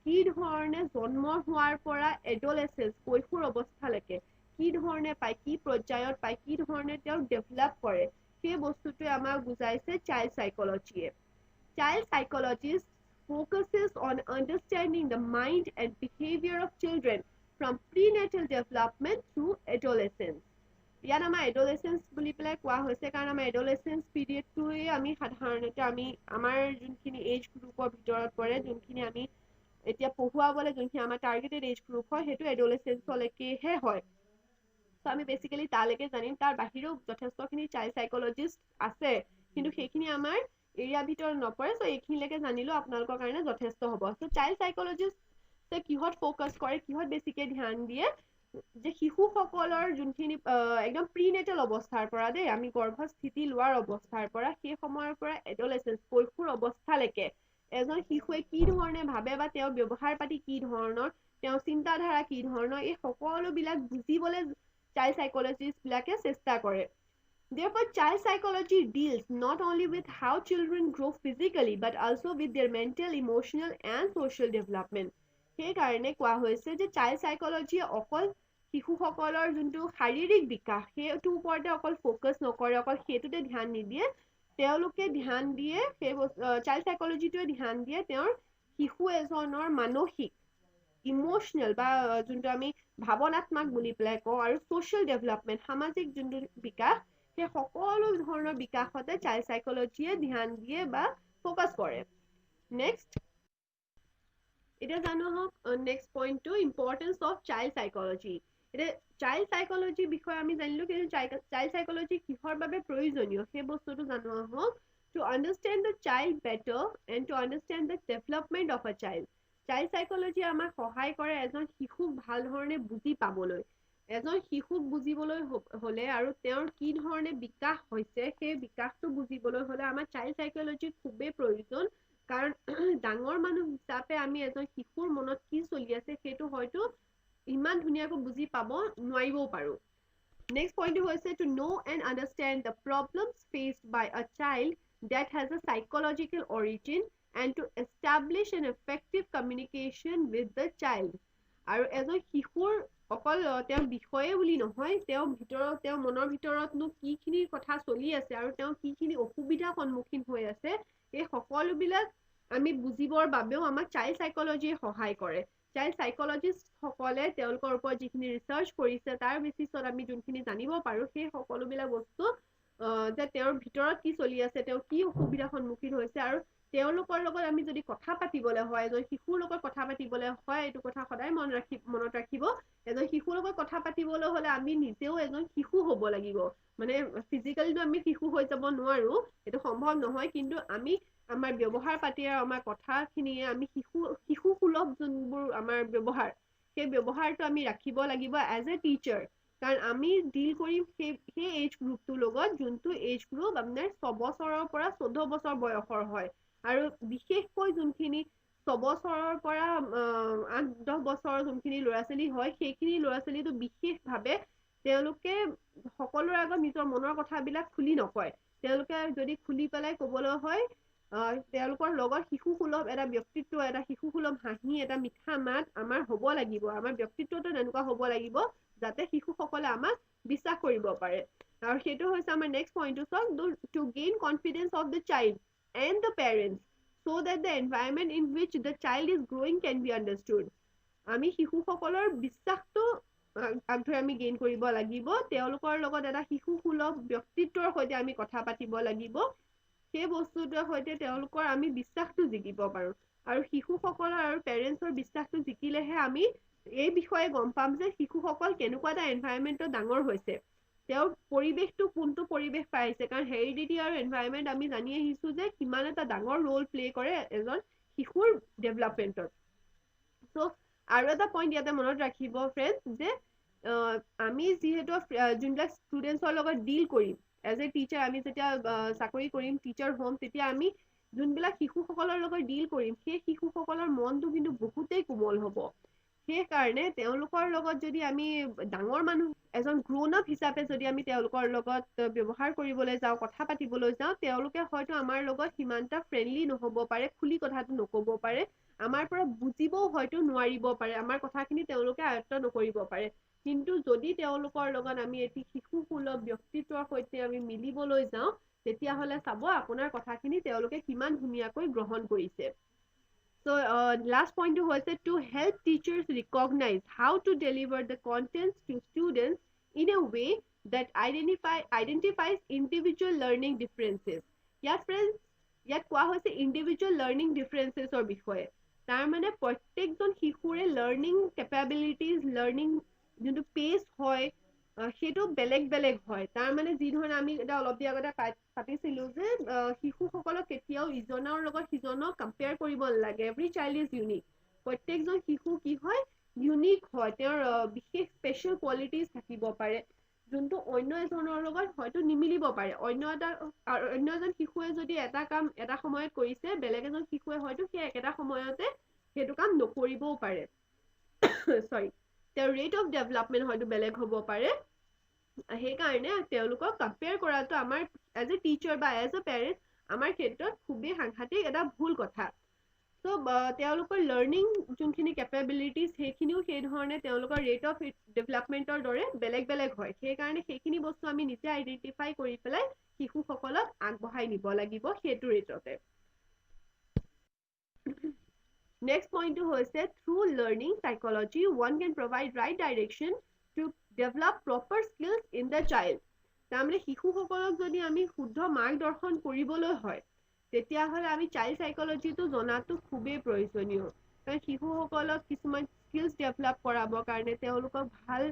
কি ধৰণে জন্ম হোৱাৰ পৰা এডলেচেন্স কৈশোৰ অৱস্থালৈকে কি ধৰণে পায় কি পৰ্যায়ত পায় কি ধৰণে তেওঁ ডেভেলপ কৰে সেই বস্তুটোৱে আমাক বুজাইছে চাইল্ড সাইকোলজিয়ে child psychologist focuses on understanding the mind and behavior of children from prenatal development through adolescence ইয়াত আমাৰ এডলেচেন্স বুলি পেলাই কোৱা হৈছে কাৰণ আমাৰ এডলেচেন্স পিৰিয়ডটোৱে আমি সাধাৰণতে আমি আমাৰ যোনখিনি এজ গ্ৰুপৰ ভিতৰত পৰে যোনখিনি আমি এতিয়া পঢ়ুৱাবলৈ যোনখিনি আমাৰ টাৰ্গেটেড এজ গ্ৰুপ হয় সেইটো এডলেচেন্সলৈকেহে হয় তো আমি বেসিক্যালি তালৈকে জানিম তাৰ বাহিৰেও যথেষ্টখিনি চাইল্ড সাইকোলজিষ্ট আছে কিন্তু সেইখিনি আমাৰ এৰিয়াৰ ভিতৰত নপৰে চ' এইখিনিলৈকে জানিলেও আপোনালোকৰ কাৰণে যথেষ্ট হ'ব চ' চাইল্ড সাইকোলজিষ্ট কিহত ফ'কাছ কৰে কিহত বেছিকৈ ধ্যান দিয়ে যে শিশুসকলৰ যোনখিনি একদম প্ৰিনেটেল অৱস্থাৰ পৰা দেই আমি গৰ্ভস্থিতি লোৱাৰ অৱস্থাৰ পৰা সেই সময়ৰ পৰা এডলেচেন্স কৈশোৰ অৱস্থালৈকে এজন শিশুৱে কি ধৰণে ভাবে বা তেওঁৰ ব্যৱহাৰ পাতি কি ধৰণৰ তেওঁৰ চিন্তাধাৰা কি ধৰণৰ এই সকলোবিলাক বুজিবলৈ চাইল্ড সাইকোলজিষ্ট বিলাকে চেষ্টা কৰে Therefore, child psychology deals not only with how children grow physically but also with their mental, emotional and social development. সেইকাৰণে কোৱা হৈছে যে চাইল্ড সাইকোলজিয়ে অকল শিশুসকলৰ যোনটো শাৰীৰিক বিকাশ সেইটোৰ ওপৰতে অকল ফ'কাছ নকৰে অকল সেইটোতে ধ্যান নিদিয়ে তেওঁলোকে ধ্যান দিয়ে সেই চাইল্ড সাইকোলজিটোৱে ধ্যান দিয়ে তেওঁৰ শিশু এজনৰ মানসিক ইমোশনেল বা যোনটো আমি ভাৱনাত্মক বুলি পেলাই কওঁ আৰু ছ'চিয়েল ডেভেলপমেণ্ট সামাজিক যোনটো বিকাশ সেই সকলো ধৰণৰ বিকাশতে চাইল্ড সাইকোলজিয়ে ধ্যান দিয়ে বা ফ'কাছ কৰে নেক্সট এতিয়া জানো আহক নেক্সট পইণ্টটো ইম্পৰ্টেঞ্চ অফ চাইল্ড সাইকোলজি এতিয়া চাইল্ড সাইকোলজিৰ বিষয়ে আমি জানিলোঁ কিন্তু চাইল্ড সাইকোলজি কিহৰ বাবে প্ৰয়োজনীয় সেই বস্তুটো জানো আহক to understand the child better and to understand the development of a child child psychology আমাক সহায় কৰে এজন শিশুক ভাল ধৰণে বুজি পাবলৈ এজন শিশুক বুজিবলৈ হলে আৰু তেওঁৰ কি ধৰণে বিকাশ হৈছে সেই বিকাশটো বুজিবলৈ হলে আমাৰ চাইল্ড সাইকোলজি খুবেই প্ৰয়োজন কাৰণ ডাঙৰ মানুহ হিচাপে আমি এজন শিশুৰ মনত কি চলি আছে সেইটো হয়তো ইমান ধুনীয়াকৈ বুজি পাব নোৱাৰিবও পাৰোঁ নেক্সট পইণ্টটো হৈছে to know and understand the problems faced by a child that has a psychological origin and to establish an effective communication with the child আৰু এজন শিশুৰ অকল তেওঁৰ বিষয়ে বুলি নহয় তেওঁৰ মনৰ ভিতৰতনো কিখিনি কথা চলি আছে আৰু তেওঁ কিখিনি অসুবিধাৰ সন্মুখীন হৈ আছে এই সকলোবিলাক আমি বুজিবৰ বাবেও আমাক চাইল্ড সাইকোলজিয়ে সহায় কৰে চাইল্ড সাইকোলজিষ্টসকলে তেওঁলোকৰ ওপৰত যিখিনি ৰিচাৰ্চ কৰিছে তাৰ বেচিছত আমি যোনখিনি জানিব পাৰোঁ সেই সকলোবিলাক বস্তু যে তেওঁৰ ভিতৰত কি চলি আছে তেওঁ কি অসুবিধাৰ সন্মুখীন হৈছে আৰু তেওঁলোকৰ লগত আমি যদি কথা পাতিবলৈ হয় এজন শিশুৰ লগত কথা পাতিবলৈ হয় এইটো কথা সদায় মনত ৰাখিব এজন শিশুৰ লগত কথা পাতিবলৈ হ'লে আমি নিজেও এজন শিশু হ'ব লাগিব মানে ফিজিকেলিটো আমি শিশু হৈ যাব নোৱাৰো এইটো সম্ভৱ নহয় কিন্তু আমি আমাৰ ব্যৱহাৰ পাতি আৰু আমাৰ কথাখিনিয়ে আমি শিশু সুলভ যোনবোৰ আমাৰ ব্যৱহাৰ সেই ব্যৱহাৰটো আমি ৰাখিব লাগিব এজ এ টিচাৰ কাৰণ আমি ডিল কৰিম সেই এজ গ্ৰুপটোৰ লগত যোনটো এজ গ্ৰুপ আপোনাৰ 6 বছৰৰ পৰা 14 বছৰ বয়সৰ হয় আৰু বিশেষকৈ যোনখিনি 6 বছৰৰ পৰা 8-10 বছৰৰ যোনখিনি ল'ৰা ছোৱালী হয় সেইখিনি ল'ৰা ছোৱালীটো বিশেষভাৱে তেওঁলোকে সকলোৰে আগত নিজৰ মনৰ কথাবিলাক খুলি নকয় তেওঁলোকে যদি খুলি পেলাই ক'বলৈ হয় তেওঁলোকৰ লগত শিশুসুলভ এটা ব্যক্তিত্ব এটা শিশুসুলভ হাঁহি এটা মিঠা মাত আমাৰ হ'ব লাগিব আমাৰ ব্যক্তিত্বটো তেনেকুৱা হ'ব লাগিব যাতে শিশুসকলে আমাক বিশ্বাস কৰিব পাৰে আৰু সেইটো হৈছে আমাৰ নেক্সট পইণ্টটো চাওক to gain confidence of the child and the parents so that the environment in which the child is growing can be understood আমি শিশুসকলৰ বিশ্বাসটো আগধৰি আমি গেইন কৰিব লাগিব তেওঁলোকৰ লগত এটা শিশুসুলভ ব্যক্তিত্বৰ সৈতে আমি কথা পাতিব লাগিব সেই বস্তুটোৰ সৈতে তেওঁলোকৰ আমি বিশ্বাসটো জিকিব পাৰোঁ আৰু শিশুসকলৰ আৰু পেৰেণ্টছৰ বিশ্বাসটো জিকিলেহে আমি এই বিষয়ে গম পাম যে শিশুসকল কেনেকুৱা এটা এনভাইৰনমেণ্টত ডাঙৰ হৈছে, তেওঁৰ পৰিৱেশটো কোনটো পৰিৱেশ পাইছে, কাৰণ হেৰিডিটি আৰু এনভাইৰনমেণ্ট আমি জানি আহিছো যে কিমান এটা ডাঙৰ ৰোল প্লে কৰে এজন শিশুৰ ডেভেলপমেণ্টত। চ' আৰু এটা পইণ্ট ইয়াতে মনত ৰাখিব ফ্ৰেণ্ডছ যে আমি যিহেতু যোনবিলাক ষ্টুডেণ্টছৰ লগত ডিল কৰিম এজ এ টিচাৰ, আমি যেতিয়া চাকৰি কৰিম টিচাৰ হ'ম, তেতিয়া আমি যোনবিলাক শিশুসকলৰ লগত ডিল কৰিম সেই শিশুসকলৰ মনটো কিন্তু বহুতেই কোমল হ'ব। সেইকাৰণে তেওঁলোকৰ লগত যদি আমি ডাঙৰ মানুহ এজন গ্ৰোন আপ হিচাপে যদি আমি তেওঁলোকৰ লগত ব্যৱহাৰ কৰিবলৈ যাওঁ, কথা পাতিবলৈ যাওঁ, তেওঁলোকে হয়তো আমাৰ লগত সিমান এটা ফ্ৰেণ্ডলি নহ'ব পাৰে, খুলি কথাটো নক'ব পাৰে, আমাৰ পৰা বুজিবও হয়তো নোৱাৰিব পাৰে, আমাৰ কথাখিনি তেওঁলোকে আয়ত্ব নকৰিব পাৰে। কিন্তু যদি তেওঁলোকৰ লগত আমি এটি শিশুসুলভ ব্যক্তিত্বৰ সৈতে আমি মিলিবলৈ যাওঁ, তেতিয়াহ'লে চাব আপোনাৰ কথাখিনি তেওঁলোকে কিমান ধুনীয়াকৈ গ্ৰহণ কৰিছে। So last point was to help teachers recognize how to deliver the contents to students in a way that identifies individual learning differences. ইয়াত friends, ইয়াত কোৱা হৈছে individual learning differences or বিষয়ে। তাৰ মানে প্ৰত্যেকজন শিশুৰে learning capabilities, learning যোনটো pace হয় সেইটো বেলেগ বেলেগ হয়। তাৰ মানে যি ধৰণে আমি এটা অলপ দি আগতে পাতিছিলো যে শিশুসকলক কেতিয়াও ইজনৰ লগত সিজনক কম্পেয়াৰ কৰিব নালাগে। Every child is unique. প্ৰত্যেকজন শিশু কি হয়, ইউনিক হয়, তেওঁৰ বিশেষ স্পেচিয়েল কোৱালিটিজ থাকিব পাৰে, যোনটো অন্য এজনৰ লগত হয়তো নিমিলিব পাৰে। অন্য এজন শিশুৱে যদি এটা কাম এটা সময়ত কৰিছে, বেলেগ এজন শিশুৱে হয়তো সেই একেটা সময়তে সেইটো কাম নকৰিবও পাৰে। চৰি, তেওঁৰ ৰেট অফ ডেভেলপমেণ্ট হয়তো বেলেগ হ'ব পাৰে। সেইকাৰণে তেওঁলোকক কম্পেয়াৰ কৰাটো আমাৰ এজ এ টিচাৰ বা এজ এ পেৰেণ্ট আমাৰ ক্ষেত্ৰত খুবেই সাংঘাতিক এটা ভুল কথা। চ' তেওঁলোকৰ লাৰ্ণিং যোনখিনি কেপেবিলিটিজ সেইখিনিও সেই ধৰণে তেওঁলোকৰ ৰেট অফ ডেভেলপমেণ্টৰ দৰে বেলেগ বেলেগ হয়। সেইকাৰণে সেইখিনি বস্তু আমি নিজে আইডেণ্টিফাই কৰি পেলাই শিশুসকলক আগবঢ়াই নিব লাগিব সেইটো ৰেটতে। নেক্সট পইণ্টটো হৈছে through learning psychology one can provide right direction to develop proper skills in the child. তাৰমানে শিশুসকলক যদি আমি শুদ্ধ মাৰ্গদৰ্শন কৰিবলৈ হয়, তেতিয়াহ'লে আমি চাইল্ড সাইকলজিটো জনাটো খুবেই প্ৰয়োজনীয়। কাৰণ শিশুসকলক কিছুমান স্কিলছ ডেভেলপ কৰাবৰ কাৰণে, তেওঁলোকক ভাল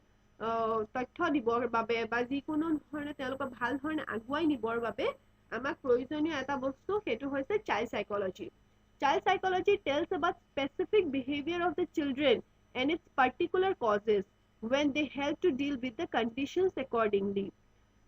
তথ্য দিবৰ বাবে বা যিকোনো ধৰণে তেওঁলোকক ভাল ধৰণে আগুৱাই নিবৰ বাবে আমাক প্ৰয়োজনীয় এটা বস্তু, সেইটো হৈছে child সাইকলজি। Child psychology tells about specific behavior of the children and its particular causes when they help to deal with the conditions accordingly.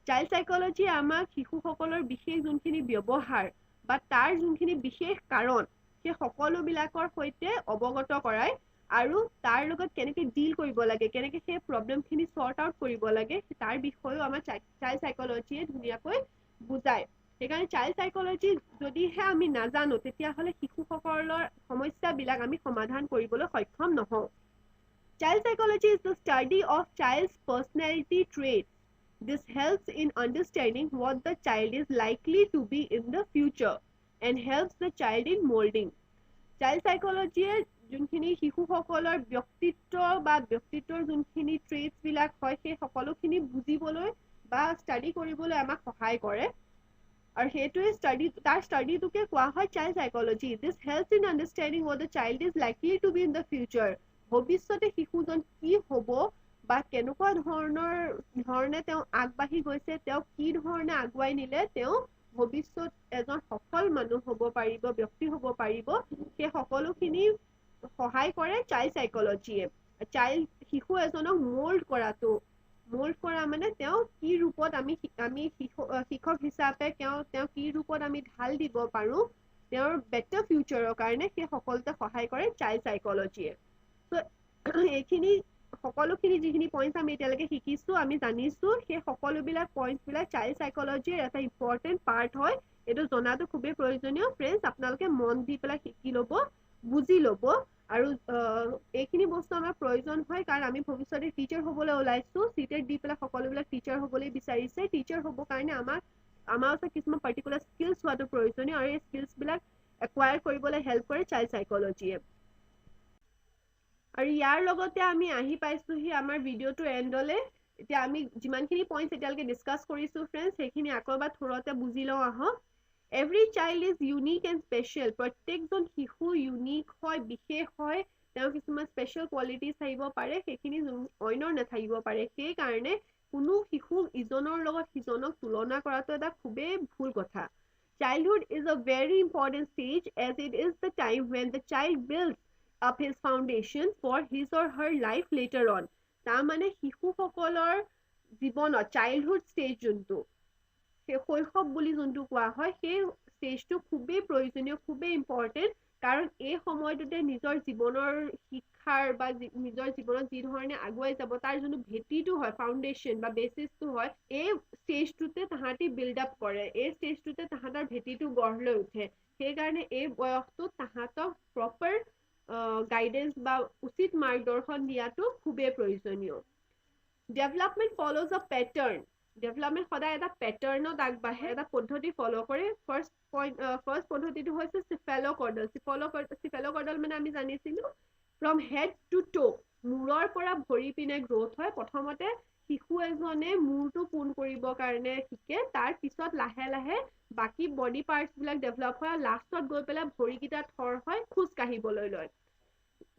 Child psychology আমাক শিশুসকলৰ বিশেষ যোনখিনি ব্যৱহাৰ বা তাৰ যোনখিনি বিশেষ কাৰণ সেই সকলোবিলাকৰ সৈতে অৱগত কৰায় আৰু তাৰ লগত কেনেকৈ ডিল কৰিব লাগে, কেনেকৈ সেই প্ৰব্লেমখিনি চৰ্ট আউট কৰিব লাগে, তাৰ বিষয়েও আমাৰ চাইল্ড সাইকলজিয়ে ধুনীয়াকৈ বুজায়। সেইকাৰণে চাইল্ড সাইকলজি যদিহে আমি নাজানো, তেতিয়াহ'লে শিশুসকলৰ সমস্যাবিলাক আমি সমাধান কৰিবলৈ সক্ষম নহওঁ। Child psychology is the study of child's personality traits. This helps in understanding what the child is likely to be in the future and helps the child in molding. Child psychology যোনখিনি শিশুসকলৰ ব্যক্তিত্ব বা ব্যক্তিত্বৰ যোনখিনি ট্ৰেটছ বিলাক হয়, সেই সকলোখিনি বুজিবলৈ বা ষ্টাডি কৰিবলৈ আমাক সহায় কৰে। আৰু সেইটোৱে তাৰ ষ্টাডিটোকে কোৱা হয় child psychology. This helps in understanding what the child is likely to be in the future. ভৱিষ্যতে শিশুজন কি হ'ব বা কেনেকুৱা ধৰণে তেওঁ আগবাঢ়ি গৈছে, তেওঁ কি ধৰণে আগুৱাই নিলে তেওঁ ভৱিষ্যত এজন সফল মানুহ হ'ব পাৰিব, ব্যক্তি হ'ব পাৰিব, সেই সকলোখিনি সহায় কৰে চাইল্ড সাইকলজিয়ে। শিশু এজনক মোল্ড কৰাটো, মোল্ড কৰা মানে তেওঁ কি ৰূপত আমি শিক্ষক হিচাপে তেওঁ কি ৰূপত আমি ঢাল দিব পাৰোঁ তেওঁৰ বেটাৰ ফিউচাৰৰ কাৰণে, সেই সকলোতে সহায় কৰে চাইল্ড সাইকলজিয়ে। চ' এইখিনি সকলোখিনি যিখিনি পইণ্টছ আমি এতিয়ালৈকে শিকিছোঁ, আমি জানিছোঁ, সেই সকলোবিলাক পইণ্টছবিলাক চাইল্ড সাইকলজিৰ এটা ইম্পৰ্টেণ্ট পাৰ্ট হয়। এইটো জনাটো খুবেই প্ৰয়োজনীয়। ফ্ৰেণ্ডছ, আপোনালোকে মন দি পেলাই শিকি ল'ব, বুজি ল'ব। আৰু এইখিনি বস্তু আমাৰ প্ৰয়োজন হয়, কাৰণ আমি ভৱিষ্যতে টিচাৰ হ'বলৈ ওলাইছোঁ। চিটেট দি পেলাই সকলোবিলাক টিচাৰ হ'বলৈ বিচাৰিছে। টিচাৰ হ'বৰ কাৰণে আমাৰ ওচৰত কিছুমান পাৰ্টিকুলাৰ স্কিলছ হোৱাটো প্ৰয়োজনীয়, আৰু এই স্কিলছবিলাক একুৱায়াৰ কৰিবলৈ হেল্প কৰে চাইল্ড সাইকলজিয়ে। আৰু ইয়াৰ লগতে আমি আহি পাইছোঁহি আমাৰ ভিডিঅ'টোৰ এণ্ডলৈ। এতিয়া আমি যিমানখিনি পইণ্টছ এতিয়ালৈকে ডিছকাছ কৰিছোঁ ফ্ৰেণ্ডছ, সেইখিনি আকৌ এবাৰ থোৰতে বুজি লওঁ আহক। Every child is unique and special. প্ৰত্যেকজন শিশু ইউনিক হয়, বিশেষ হয়, তেওঁ কিছুমান স্পেচিয়েল কোৱালিটিজ থাকিব পাৰে, সেইখিনি অন্যৰ নাথাকিব পাৰে। সেইকাৰণে কোনো শিশুক ইজনৰ লগত সিজনক তুলনা কৰাটো এটা খুবেই ভুল কথা। Childhood is a very important stage as it is the time when the child builds up his foundation for his or her life later on. তাৰমানে শিশুসকলৰ জীৱনত চাইল্ডহুড ষ্টেজ যোনটো, সেই শৈশৱ বুলি যোনটো কোৱা হয়, সেই ষ্টেজটো খুবেই প্ৰয়োজনীয়, খুবেই ইম্পৰ্টেণ্ট। কাৰণ এই সময়টোতে নিজৰ জীৱনৰ শিক্ষাৰ বা নিজৰ জীৱনত যি ধৰণে আগুৱাই যাব তাৰ যোনটো ভেটিটো হয়, ফাউণ্ডেশ্যন বা বেচিছটো হয়, এই ষ্টেজটোতে তাহাঁতি বিল্ড আপ কৰে, এই ষ্টেজটোতে তাহাঁতৰ ভেটিটো গঢ় লৈ উঠে। সেইকাৰণে এই বয়সটোত তাহাঁতক প্ৰপাৰ গাইডেন্স বা উচিত মাৰ্গদৰ্শন দিয়াটো খুবেই প্ৰয়োজনীয়। ডেভেলপমেণ্ট ফলোজ আ পেটাৰ্ণ। ডেভেলপমেণ্ট সদায় এটা পেটাৰ্ণত আগবাঢ়ে, এটা পদ্ধতি ফ'ল' কৰে। ফাৰ্ষ্ট পদ্ধতিটো হৈছে চিফেল'কৰ্ডল। চিফেল'কৰ্ডল মানে আমি জানিছিলোঁ ফ্ৰম হেড টু টো, মূৰৰ পৰা ভৰি পিনে গ্ৰ'থ হয়। প্ৰথমতে শিশু এজনে মূৰটো পোন কৰিবৰ কাৰণে শিকে, তাৰ পিছত লাহে লাহে বাকী বডি পাৰ্টছবিলাক ডেভেলপ হয়, আৰু লাষ্টত গৈ পেলাই ভৰিকেইটা থৰ হয়, খোজ কাঢ়িবলৈ লয়।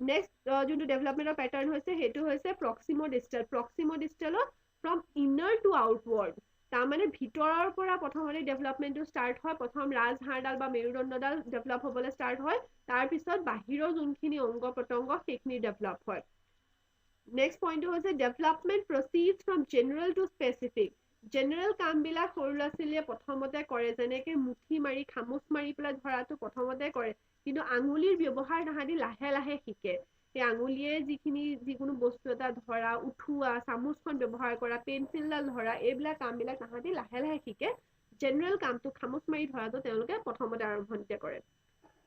নেক্সট যোনটো ডেভেলপমেণ্টৰ পেটাৰ্ণ হৈছে সেইটো হৈছে প্ৰক্সিম'ডিষ্টেল। প্ৰক্সিম'ডিষ্টেলত ফ্ৰম ইনাৰ টু আউটৱাৰ্ড, তাৰমানে ভিতৰৰ পৰা প্ৰথমতে ডেভেলপমেণ্টটো ষ্টাৰ্ট হয়। প্ৰথম ৰাজহাড়ডাল বা মেৰুদণ্ডডাল ডেভেলপ হ'বলৈ ষ্টাৰ্ট হয়, তাৰপিছত বাহিৰৰ যোনখিনি অংগ প্ৰত্যংগ সেইখিনি ডেভেলপ হয়। নেক্সট পইণ্টটো হৈছে development proceeds from general to specific. General কামবিলাক সৰু ল'ৰা ছোৱালীয়ে প্ৰথমতে কৰে, যেনেকৈ মুঠি মাৰি খামুচ মাৰি পেলাই ধৰাটো প্ৰথমতে কৰে, কিন্তু আঙুলিৰ ব্যৱহাৰ তাহাঁতি লাহে লাহে শিকে। সেই আঙুলিয়ে যিকোনো বস্তু এটা ধৰা, উঠোৱা, চামুচখন ব্যৱহাৰ কৰা, পেঞ্চিলডাল ধৰা, এইবিলাক কামবিলাক তাহাঁতি লাহে লাহে শিকে। জেনেৰেল কামটো খামুচ মাৰি ধৰাটো তেওঁলোকে প্ৰথমতে আৰম্ভণিতে কৰে।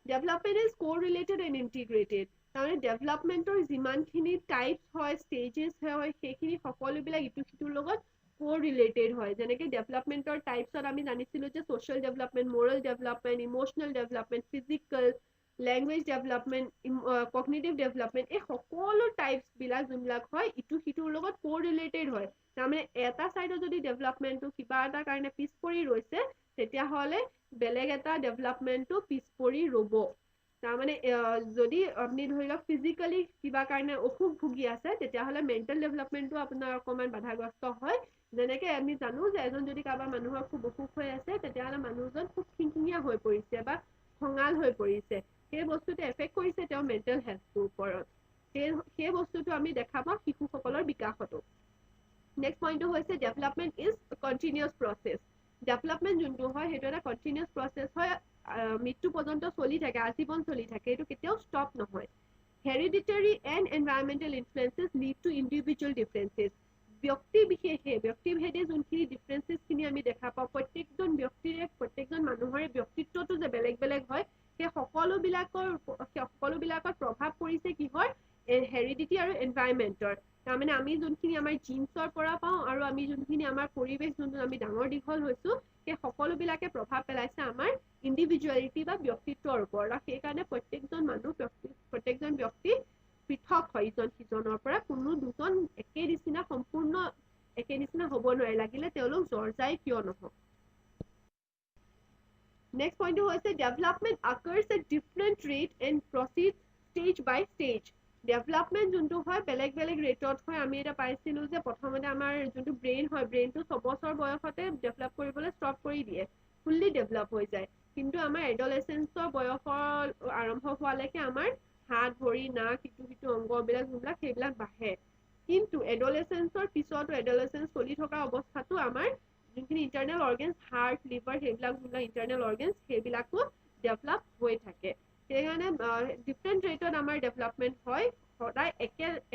Development is co related and integrated. তাৰমানে ডেভেলপমেণ্টৰ যিমানখিনি টাইপছ হয়, ষ্টেজেছ হয়, সেইখিনি সকলোবিলাক ইটো সিটোৰ লগত কো ৰিলেটেড হয়। যেনেকৈ ডেভেলপমেণ্টৰ টাইপছত আমি জানিছিলোঁ যে social development, Morrell development, emotional development, physical, language development, cognitive development, এই সকলো টাইপছবিলাক যোনবিলাক হয় ইটো সিটোৰ লগত কো ৰিলেটেড হয়। তাৰমানে এটা ছাইডত যদি ডেভেলপমেণ্টটো কিবা এটা কাৰণে পিছ পৰি ৰৈছে, তেতিয়াহ'লে বেলেগ এটা ডেভেলপমেণ্টটো পিছ পৰি ৰ'ব। তাৰমানে যদি আপুনি ধৰি লওক ফিজিকেলি কিবা কাৰণে অসুখ ভুগি আছে, তেতিয়াহ'লে মেণ্টেল ডেভেলপমেণ্টটো আপোনাৰ অকণমান বাধাগ্ৰস্ত হয়। যেনেকৈ আমি জানো যে এজন যদি কাৰোবাৰ মানুহৰ খুব অসুখ হৈ আছে, তেতিয়াহ'লে মানুহজন খুব খিংখিঙীয়া হৈ পৰিছে বা খঙাল হৈ পৰিছে, সেই বস্তুটো এফেক্ট কৰিছে তেওঁৰ মেণ্টেল হেল্থটোৰ ওপৰত। সেই বস্তুটো আমি দেখা পাওঁ শিশুসকলৰ বিকাশতো। নেক্সট পইণ্টটো হৈছে development is continuous process. Development যোনটো হয় সেইটো এটা কণ্টিনিউৱাছ প্ৰচেছ হয়, মৃত্যু পৰ্যন্ত চলি থাকে, আজীৱন চলি থাকে, এইটো কেতিয়াও ষ্টপ নহয়। Hereditary and environmental influences lead to individual differences. ব্যক্তিভেদে যোনখিনি ডিফাৰেঞ্চেছখিনি আমি দেখা পাওঁ, প্ৰত্যেকজন মানুহৰে ব্যক্তিত্বটো যে বেলেগ বেলেগ হয়, সেই সকলোবিলাকৰ প্ৰভাৱ পৰিছে কিহৰ? হেৰিডিটি আৰু এনভাইৰনমেণ্টৰ। তাৰমানে আমি যোনখিনি আমাৰ জিন্সৰ পৰা পাওঁ আৰু আমি যোনখিনি আমাৰ পৰিৱেশ যোনটো আমি ডাঙৰ দীঘল হৈছোঁ, সেই সকলোবিলাকে প্ৰভাৱ পেলাইছে আমাৰ ইণ্ডিভিজুৱেলিটি বা ব্যক্তিত্বৰ ওপৰত। আৰু সেইকাৰণে প্ৰত্যেকজন ব্যক্তি পৃথক হয় ইজন সিজনৰ পৰা। কোনো দুজন সম্পূৰ্ণ একে নিচিনা হ'ব নোৱাৰে, লাগিলে তেওঁলোক জৰ্জাই কিয় নহওক। নেক্সট পইণ্টটো হৈছে development occurs at different rate and proceeds stage by stage. Development যোনটো হয় বেলেগ বেলেগ ৰেটত হয়। আমি এটা পাইছিলোঁ যে প্ৰথমতে আমাৰ যোনটো ব্ৰেইন হয়, ব্ৰেইনটো 6 বছৰ বয়সতে ডেভেলপ কৰিবলৈ ষ্টপ কৰি দিয়ে, ফুল্লি ডেভেলপ হৈ যায়। কিন্তু আমাৰ এডলেচেঞ্চৰ বয়সৰ আৰম্ভ হোৱালৈকে আমাৰ হাত, ভৰি, নাক, ইটো অংগবিলাক যোনবিলাক সেইবিলাক বাঢ়ে। কিন্তু এডলেচেঞ্চৰ পিছতো, এডলেচেঞ্চ চলি থকা অৱস্থাতো আমাৰ যোনখিনি ইণ্টাৰনেল অৰ্গেনছ, হাৰ্ট, লিভাৰ, সেইবিলাক যোনবিলাক ইণ্টাৰনেল অৰ্গেনছ সেইবিলাকো ডেভেলপ হৈ থাকে। সেইকাৰণে ডিফাৰেণ্ট ৰেটত আমাৰ ডেভেলপমেণ্ট হয়। সদায়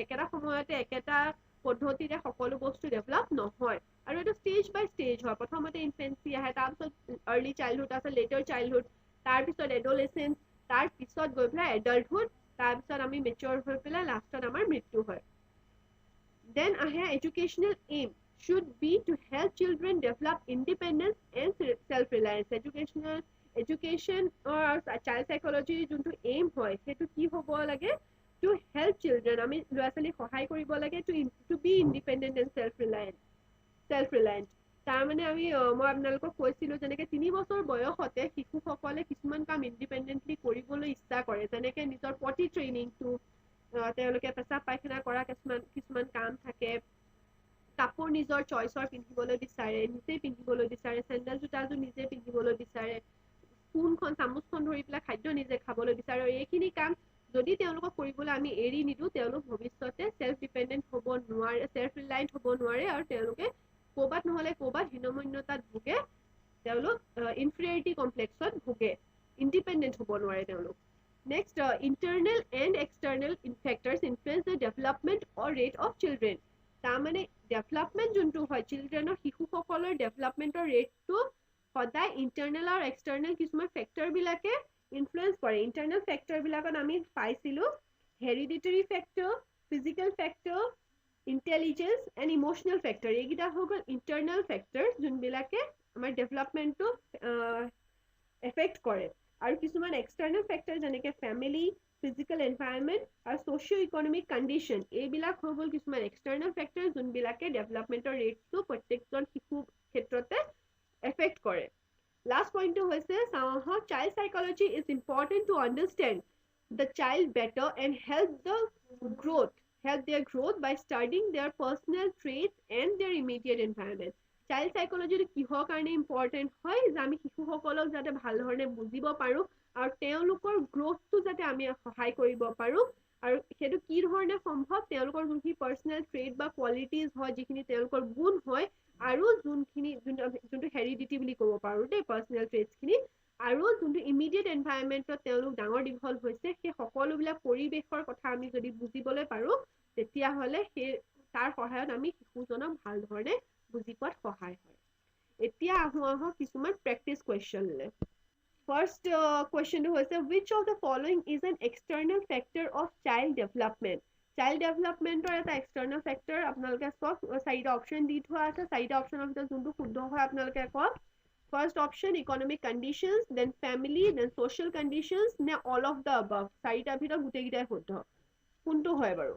একেটা সময়তে একেটা পদ্ধতিৰে সকলো বস্তু ডেভেলপ নহয়, আৰু এইটো ষ্টেজ বাই ষ্টেজ হয়। প্ৰথমতে ইনফেঞ্চি আহে, তাৰপিছত আৰ্লি চাইল্ডহুড, তাৰপিছত লেটাৰ চাইল্ডহুড, তাৰপিছত এডলেচেঞ্চ, তাৰপিছত গৈ পেলাই এডাল্টহুড, তাৰপিছত আমি মেচিয়ৰ হৈ পেলাই লাষ্টত আমাৰ মৃত্যু হয়। দেন আহে educational aim should be to help children develop independence and self-reliance. Education or child psychology যোনটো aim হয় সেইটো কি হ'ব লাগে? To help children, আমি ল'ৰা ছোৱালীক সহায় কৰিব লাগে to be independent and self-reliant. তাৰমানে মই আপোনালোকক কৈছিলোঁ যেনেকৈ 3 বছৰ বয়সতে শিশুসকলে কিছুমান কাম ইণ্ডিপেণ্ডেণ্টলি কৰিবলৈ ইচ্ছা কৰে, যেনেকৈ নিজৰ পটি ট্ৰেইনিংটো, তেওঁলোকে পেচাব পায়খানা কৰা কিছুমান কাম থাকে, কাপোৰ নিজৰ চইচৰ পিন্ধিবলৈ বিচাৰে, নিজে পিন্ধিবলৈ বিচাৰে, চেণ্ডেল জোতাযোৰ নিজে পিন্ধিবলৈ বিচাৰে, স্পুনখন চামুচখন ধৰি পেলাই খাদ্য নিজে খাবলৈ বিচাৰে। এইখিনি কাম যদি তেওঁলোকক কৰিবলৈ আমি এৰি নিদিওঁ, তেওঁলোক ভৱিষ্যতে চেল্ফ ডিপেণ্ডেণ্ট হ'ব নোৱাৰে, চেল্ফ ৰিলায়েণ্ট হ'ব নোৱাৰে, আৰু তেওঁলোকে ক'ৰবাত নহ'লে ক'ৰবাত হীনমন্যতাত ভোগে, তেওঁলোক ইনফেৰিয়ৰিটি কমপ্লেক্সত ভোগে, ইণ্ডিপেণ্ডেণ্ট হ'ব নোৱাৰে তেওঁলোক। Next, internal and external factors influence the development or rate of children. তাৰমানে ডেভেলপমেণ্ট যোনটো হয়, চিলড্ৰেনৰ শিশুসকলৰ ডেভেলপমেণ্টৰ ৰেটটো সদায় ইণ্টাৰনেল আৰু এক্সটাৰ্নেল কিছুমান ফেক্টৰবিলাকে ইনফ্লুৱেঞ্চ কৰে। ইণ্টাৰনেল ফেক্টৰবিলাকত আমি পাইছিলোঁ hereditary factor, physical factor, intelligence and emotional factor. এইকেইটা হৈ গ'ল ইণ্টাৰনেল ফেক্টৰ যোনবিলাকে আমাৰ ডেভেলপমেণ্টটো এফেক্ট কৰে। আৰু কিছুমান এক্সটাৰ্নেল ফেক্টৰ যেনেকৈ ফেমিলি, ফিজিকেল এনভাইৰনমেণ্ট আৰু ছ'চিঅ' ইকনমিক কণ্ডিশ্যন, এইবিলাক হৈ গ'ল কিছুমান এক্সটাৰ্নেল ফেক্টৰ যোনবিলাকে ডেভেলপমেণ্টৰ ৰেটটো প্ৰত্যেকজন শিশুৰ ক্ষেত্ৰতে এফেক্ট কৰে। লাষ্ট পইণ্টটো হৈছে চাওঁ আহক, child psychology is important to understand the child better and help their growth by studying their personal traits and their immediate environment. Child চাইকলজিটো কিহৰ কাৰণে ইম্পৰ্টেণ্ট হয়, যে আমি শিশুসকলক যাতে ভাল ধৰণে বুজিব পাৰোঁ আৰু তেওঁলোকৰ গ্ৰ'থটো যাতে আমি সহায় কৰিব পাৰোঁ। আৰু সেইটো কি ধৰণে সম্ভৱ, তেওঁলোকৰ যোনখিনি পাৰ্চনেল ট্ৰেইট বা কোৱালিটিজ হয়, যিখিনি তেওঁলোকৰ গুণ হয়, আৰু যোনটো হেৰিডিটি বুলি ক'ব পাৰোঁ দেই, পাৰ্চনেল ট্ৰেইটছখিনি, আৰু যোনটো ইমিডিয়েট এনভাইৰনমেণ্টত তেওঁলোক ডাঙৰ দীঘল হৈছে, সেই সকলোবিলাক পৰিৱেশৰ কথা আমি যদি বুজিবলৈ পাৰোঁ, তেতিয়াহ'লে তাৰ সহায়ত আমি শিশুজনক ভাল ধৰণে বুজি পোৱাত সহায় হয়। এতিয়া আহক কিছুমান প্ৰেক্টিচ কুৱেশ্যনলৈ। ফাৰ্ষ্ট কুৱেশ্যনটো হৈছে, which of the following is an external factor of child development? Child ডেভেলপমেণ্টৰ এটা এক্সটাৰ্নেল ফেক্টৰ আপোনালোকে চাওক, 4টা অপশ্যন দি থোৱা আছে, 4টা অপশ্যনৰ ভিতৰত যোনটো শুদ্ধ হয় আপোনালোকে কওক। First option economic conditions, then family, then social conditions, নে অল অফ দ্য above? 4টাৰ ভিতৰত গোটেইকেইটাই শুদ্ধ, কোনটো হয় বাৰু?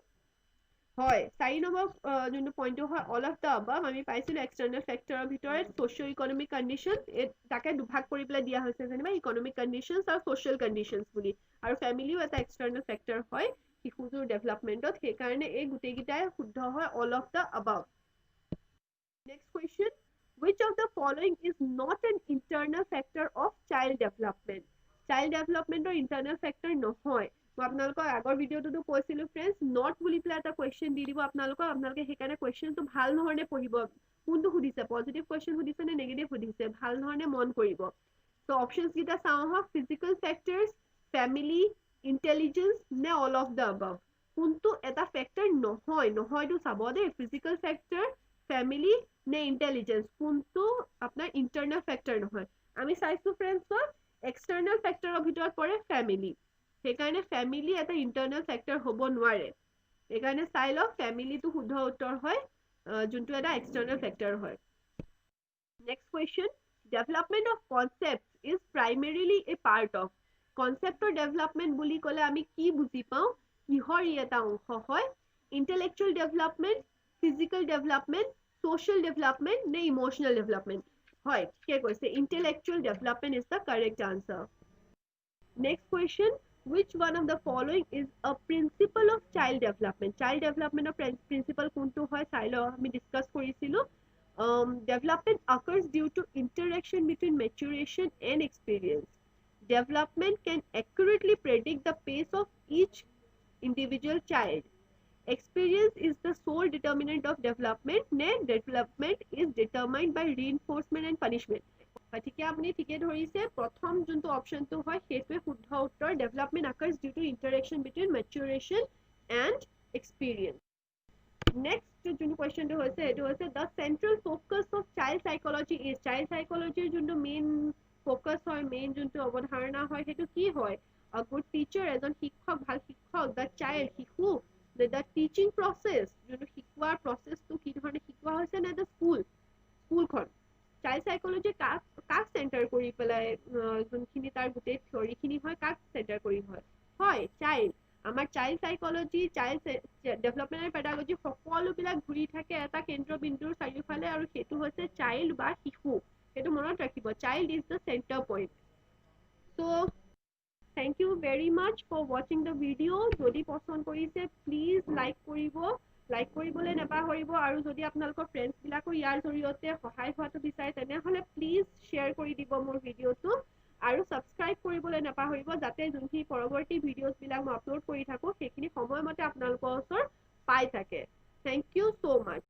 হয়, 4 নম্বৰ যোনটো পইণ্টটো হয় অল অফ দ্য above, আমি পাইছিলোঁ এক্সটাৰ্নেল ফেক্টৰৰ ভিতৰত ছ'চিঅ' ইকনমিক কণ্ডিশ্যন, তাকে দুভাগ কৰি পেলাই দিয়া হৈছে যেনিবা ইকনমিক কণ্ডিশ্যনছ আৰু ছ'চিয়েল কণ্ডিশ্যনছ বুলি, আৰু ফেমিলিও এটা এক্সটাৰ্নেল ফেক্টৰ হয় শিশুটোৰ ডেভেলপমেণ্টত, সেইকাৰণে এই গোটেইকেইটাই শুদ্ধ হয় all of the above. Next question, which of the following is not an internal factor of child development? Child developmentor internal factor নহয়। মই আপোনালোকক আগৰ ভিডিঅ'টোতো কৈছিলোঁ ফ্ৰেণ্ডছ, নট বুলি পেলাই এটা কুৱেশ্যন দি দিব আপোনালোকে সেইকাৰণে কুৱেশ্যনটো ভাল ধৰণে পঢ়িব। কোনটো সুধিছে, পজিটিভ কুৱেশ্যন সুধিছে নে নেগেটিভ সুধিছে, ভাল ধৰণে মন কৰিব। ত' অপশ্যনছ কেইটা চাওঁ আহক, ফিজিকেল ফেক্টৰ্ছ, ফেমিলি, ইণ্টেলিজেঞ্চ, নে অল অফ দ্য above? কোনটো এটা ফেক্টৰ নহয়টো চাব দেই, ফিজিকেল ফেক্টৰ, ফেমিলি নে ইণ্টেলিজেঞ্চ, কোনটো আপোনাৰ ইণ্টাৰনেল ফেক্টৰ নহয়। আমি চাইছোঁ ফ্ৰেণ্ডছক, এক্সটাৰ্নেল ফেক্টৰৰ ভিতৰত পৰে ফেমিলি, সেইকাৰণে ফেমিলি এটা ইণ্টাৰনেল ফেক্টৰ হ'ব নোৱাৰে। সেইকাৰণে চাই লওক, ফেমিলিটো শুদ্ধ উত্তৰ হয়, যোনটো এটা এক্সটাৰ্নেল ফেক্টৰ হয়। Next question, development of concept is primarily a part of. কনচেপ্টৰ ডেভেলপমেণ্ট বুলি ক'লে আমি কি বুজি পাওঁ, কিহৰ ই এটা অংশ হয়? Intellectual development, physical development, social development নে emotional development? হয়, ঠিকে কৈছে, intellectual development is the correct answer. Next question, which one of the following is a principle of child development? Child development of principle কোনটো হয় চাই লওঁ, আমি discuss কৰিছিলোঁ। Development occurs due to interaction between maturation and experience. Development can accurately predict the pace of each individual child. Experience is the sole determinant of development, নে development is determined by reinforcement and punishment? গতিকে আপুনি ঠিকে ধৰিছে, প্ৰথম যোনটো অপশ্যনটো হয় সেইটোৱে শুদ্ধ উত্তৰ, development occurs due to interaction between maturation and experience. Next যোনটো কুৱেশ্যনটো হৈছে এইটো হৈছে, the central focus of child psychology is? Child psychology যোনটো মেইন ফ'কাছ হয়, মেইন যোনটো অৱধাৰণা হয়, সেইটো কি হয়? A good teacher, এজন শিক্ষক, ভাল শিক্ষক, the child, শিশু, the teaching process, যোনটো শিকোৱাৰ প্ৰচেছটো কি ধৰণে শিকোৱা হৈছে, নে the স্কুলখন? চাইল্ড চাইকলজি কাক চেণ্টাৰ কৰি পেলাই যোনখিনি তাৰ গোটেই থিয়ৰিখিনি হয়, কাক চেণ্টাৰ কৰি হয়? হয়, চাইল্ড। আমাৰ child psychology, child development and pedagogy সকলোবিলাক ঘূৰি থাকে এটা কেন্দ্ৰবিন্দুৰ চাৰিওফালে, আৰু সেইটো হৈছে চাইল্ড বা শিশু। সেইটো মনত ৰাখিব, child is the centre point. So' Thank you very much for watching the video. যদি পছন্দ কৰিছে প্লিজ লাইক কৰিবলৈ নাপাহৰিব আৰু যদি আপোনালোকৰ ফ্ৰেণ্ডছ বিলাকো ইয়াৰ জৰিয়তে সহায় হোৱাটো বিচাৰে তেনেহ'লে প্লিজ শ্বেয়াৰ কৰি দিব মোৰ ভিডিঅ'টো আৰু ছাবস্ক্ৰাইব কৰিবলৈ নাপাহৰিব যাতে যোনখিনি পৰৱৰ্তী ভিডিঅ'জ বিলাক মই আপলোড কৰি থাকো সেইখিনি সময়মতে আপোনালোকৰ ওচৰত পাই থাকে। Thank you so much.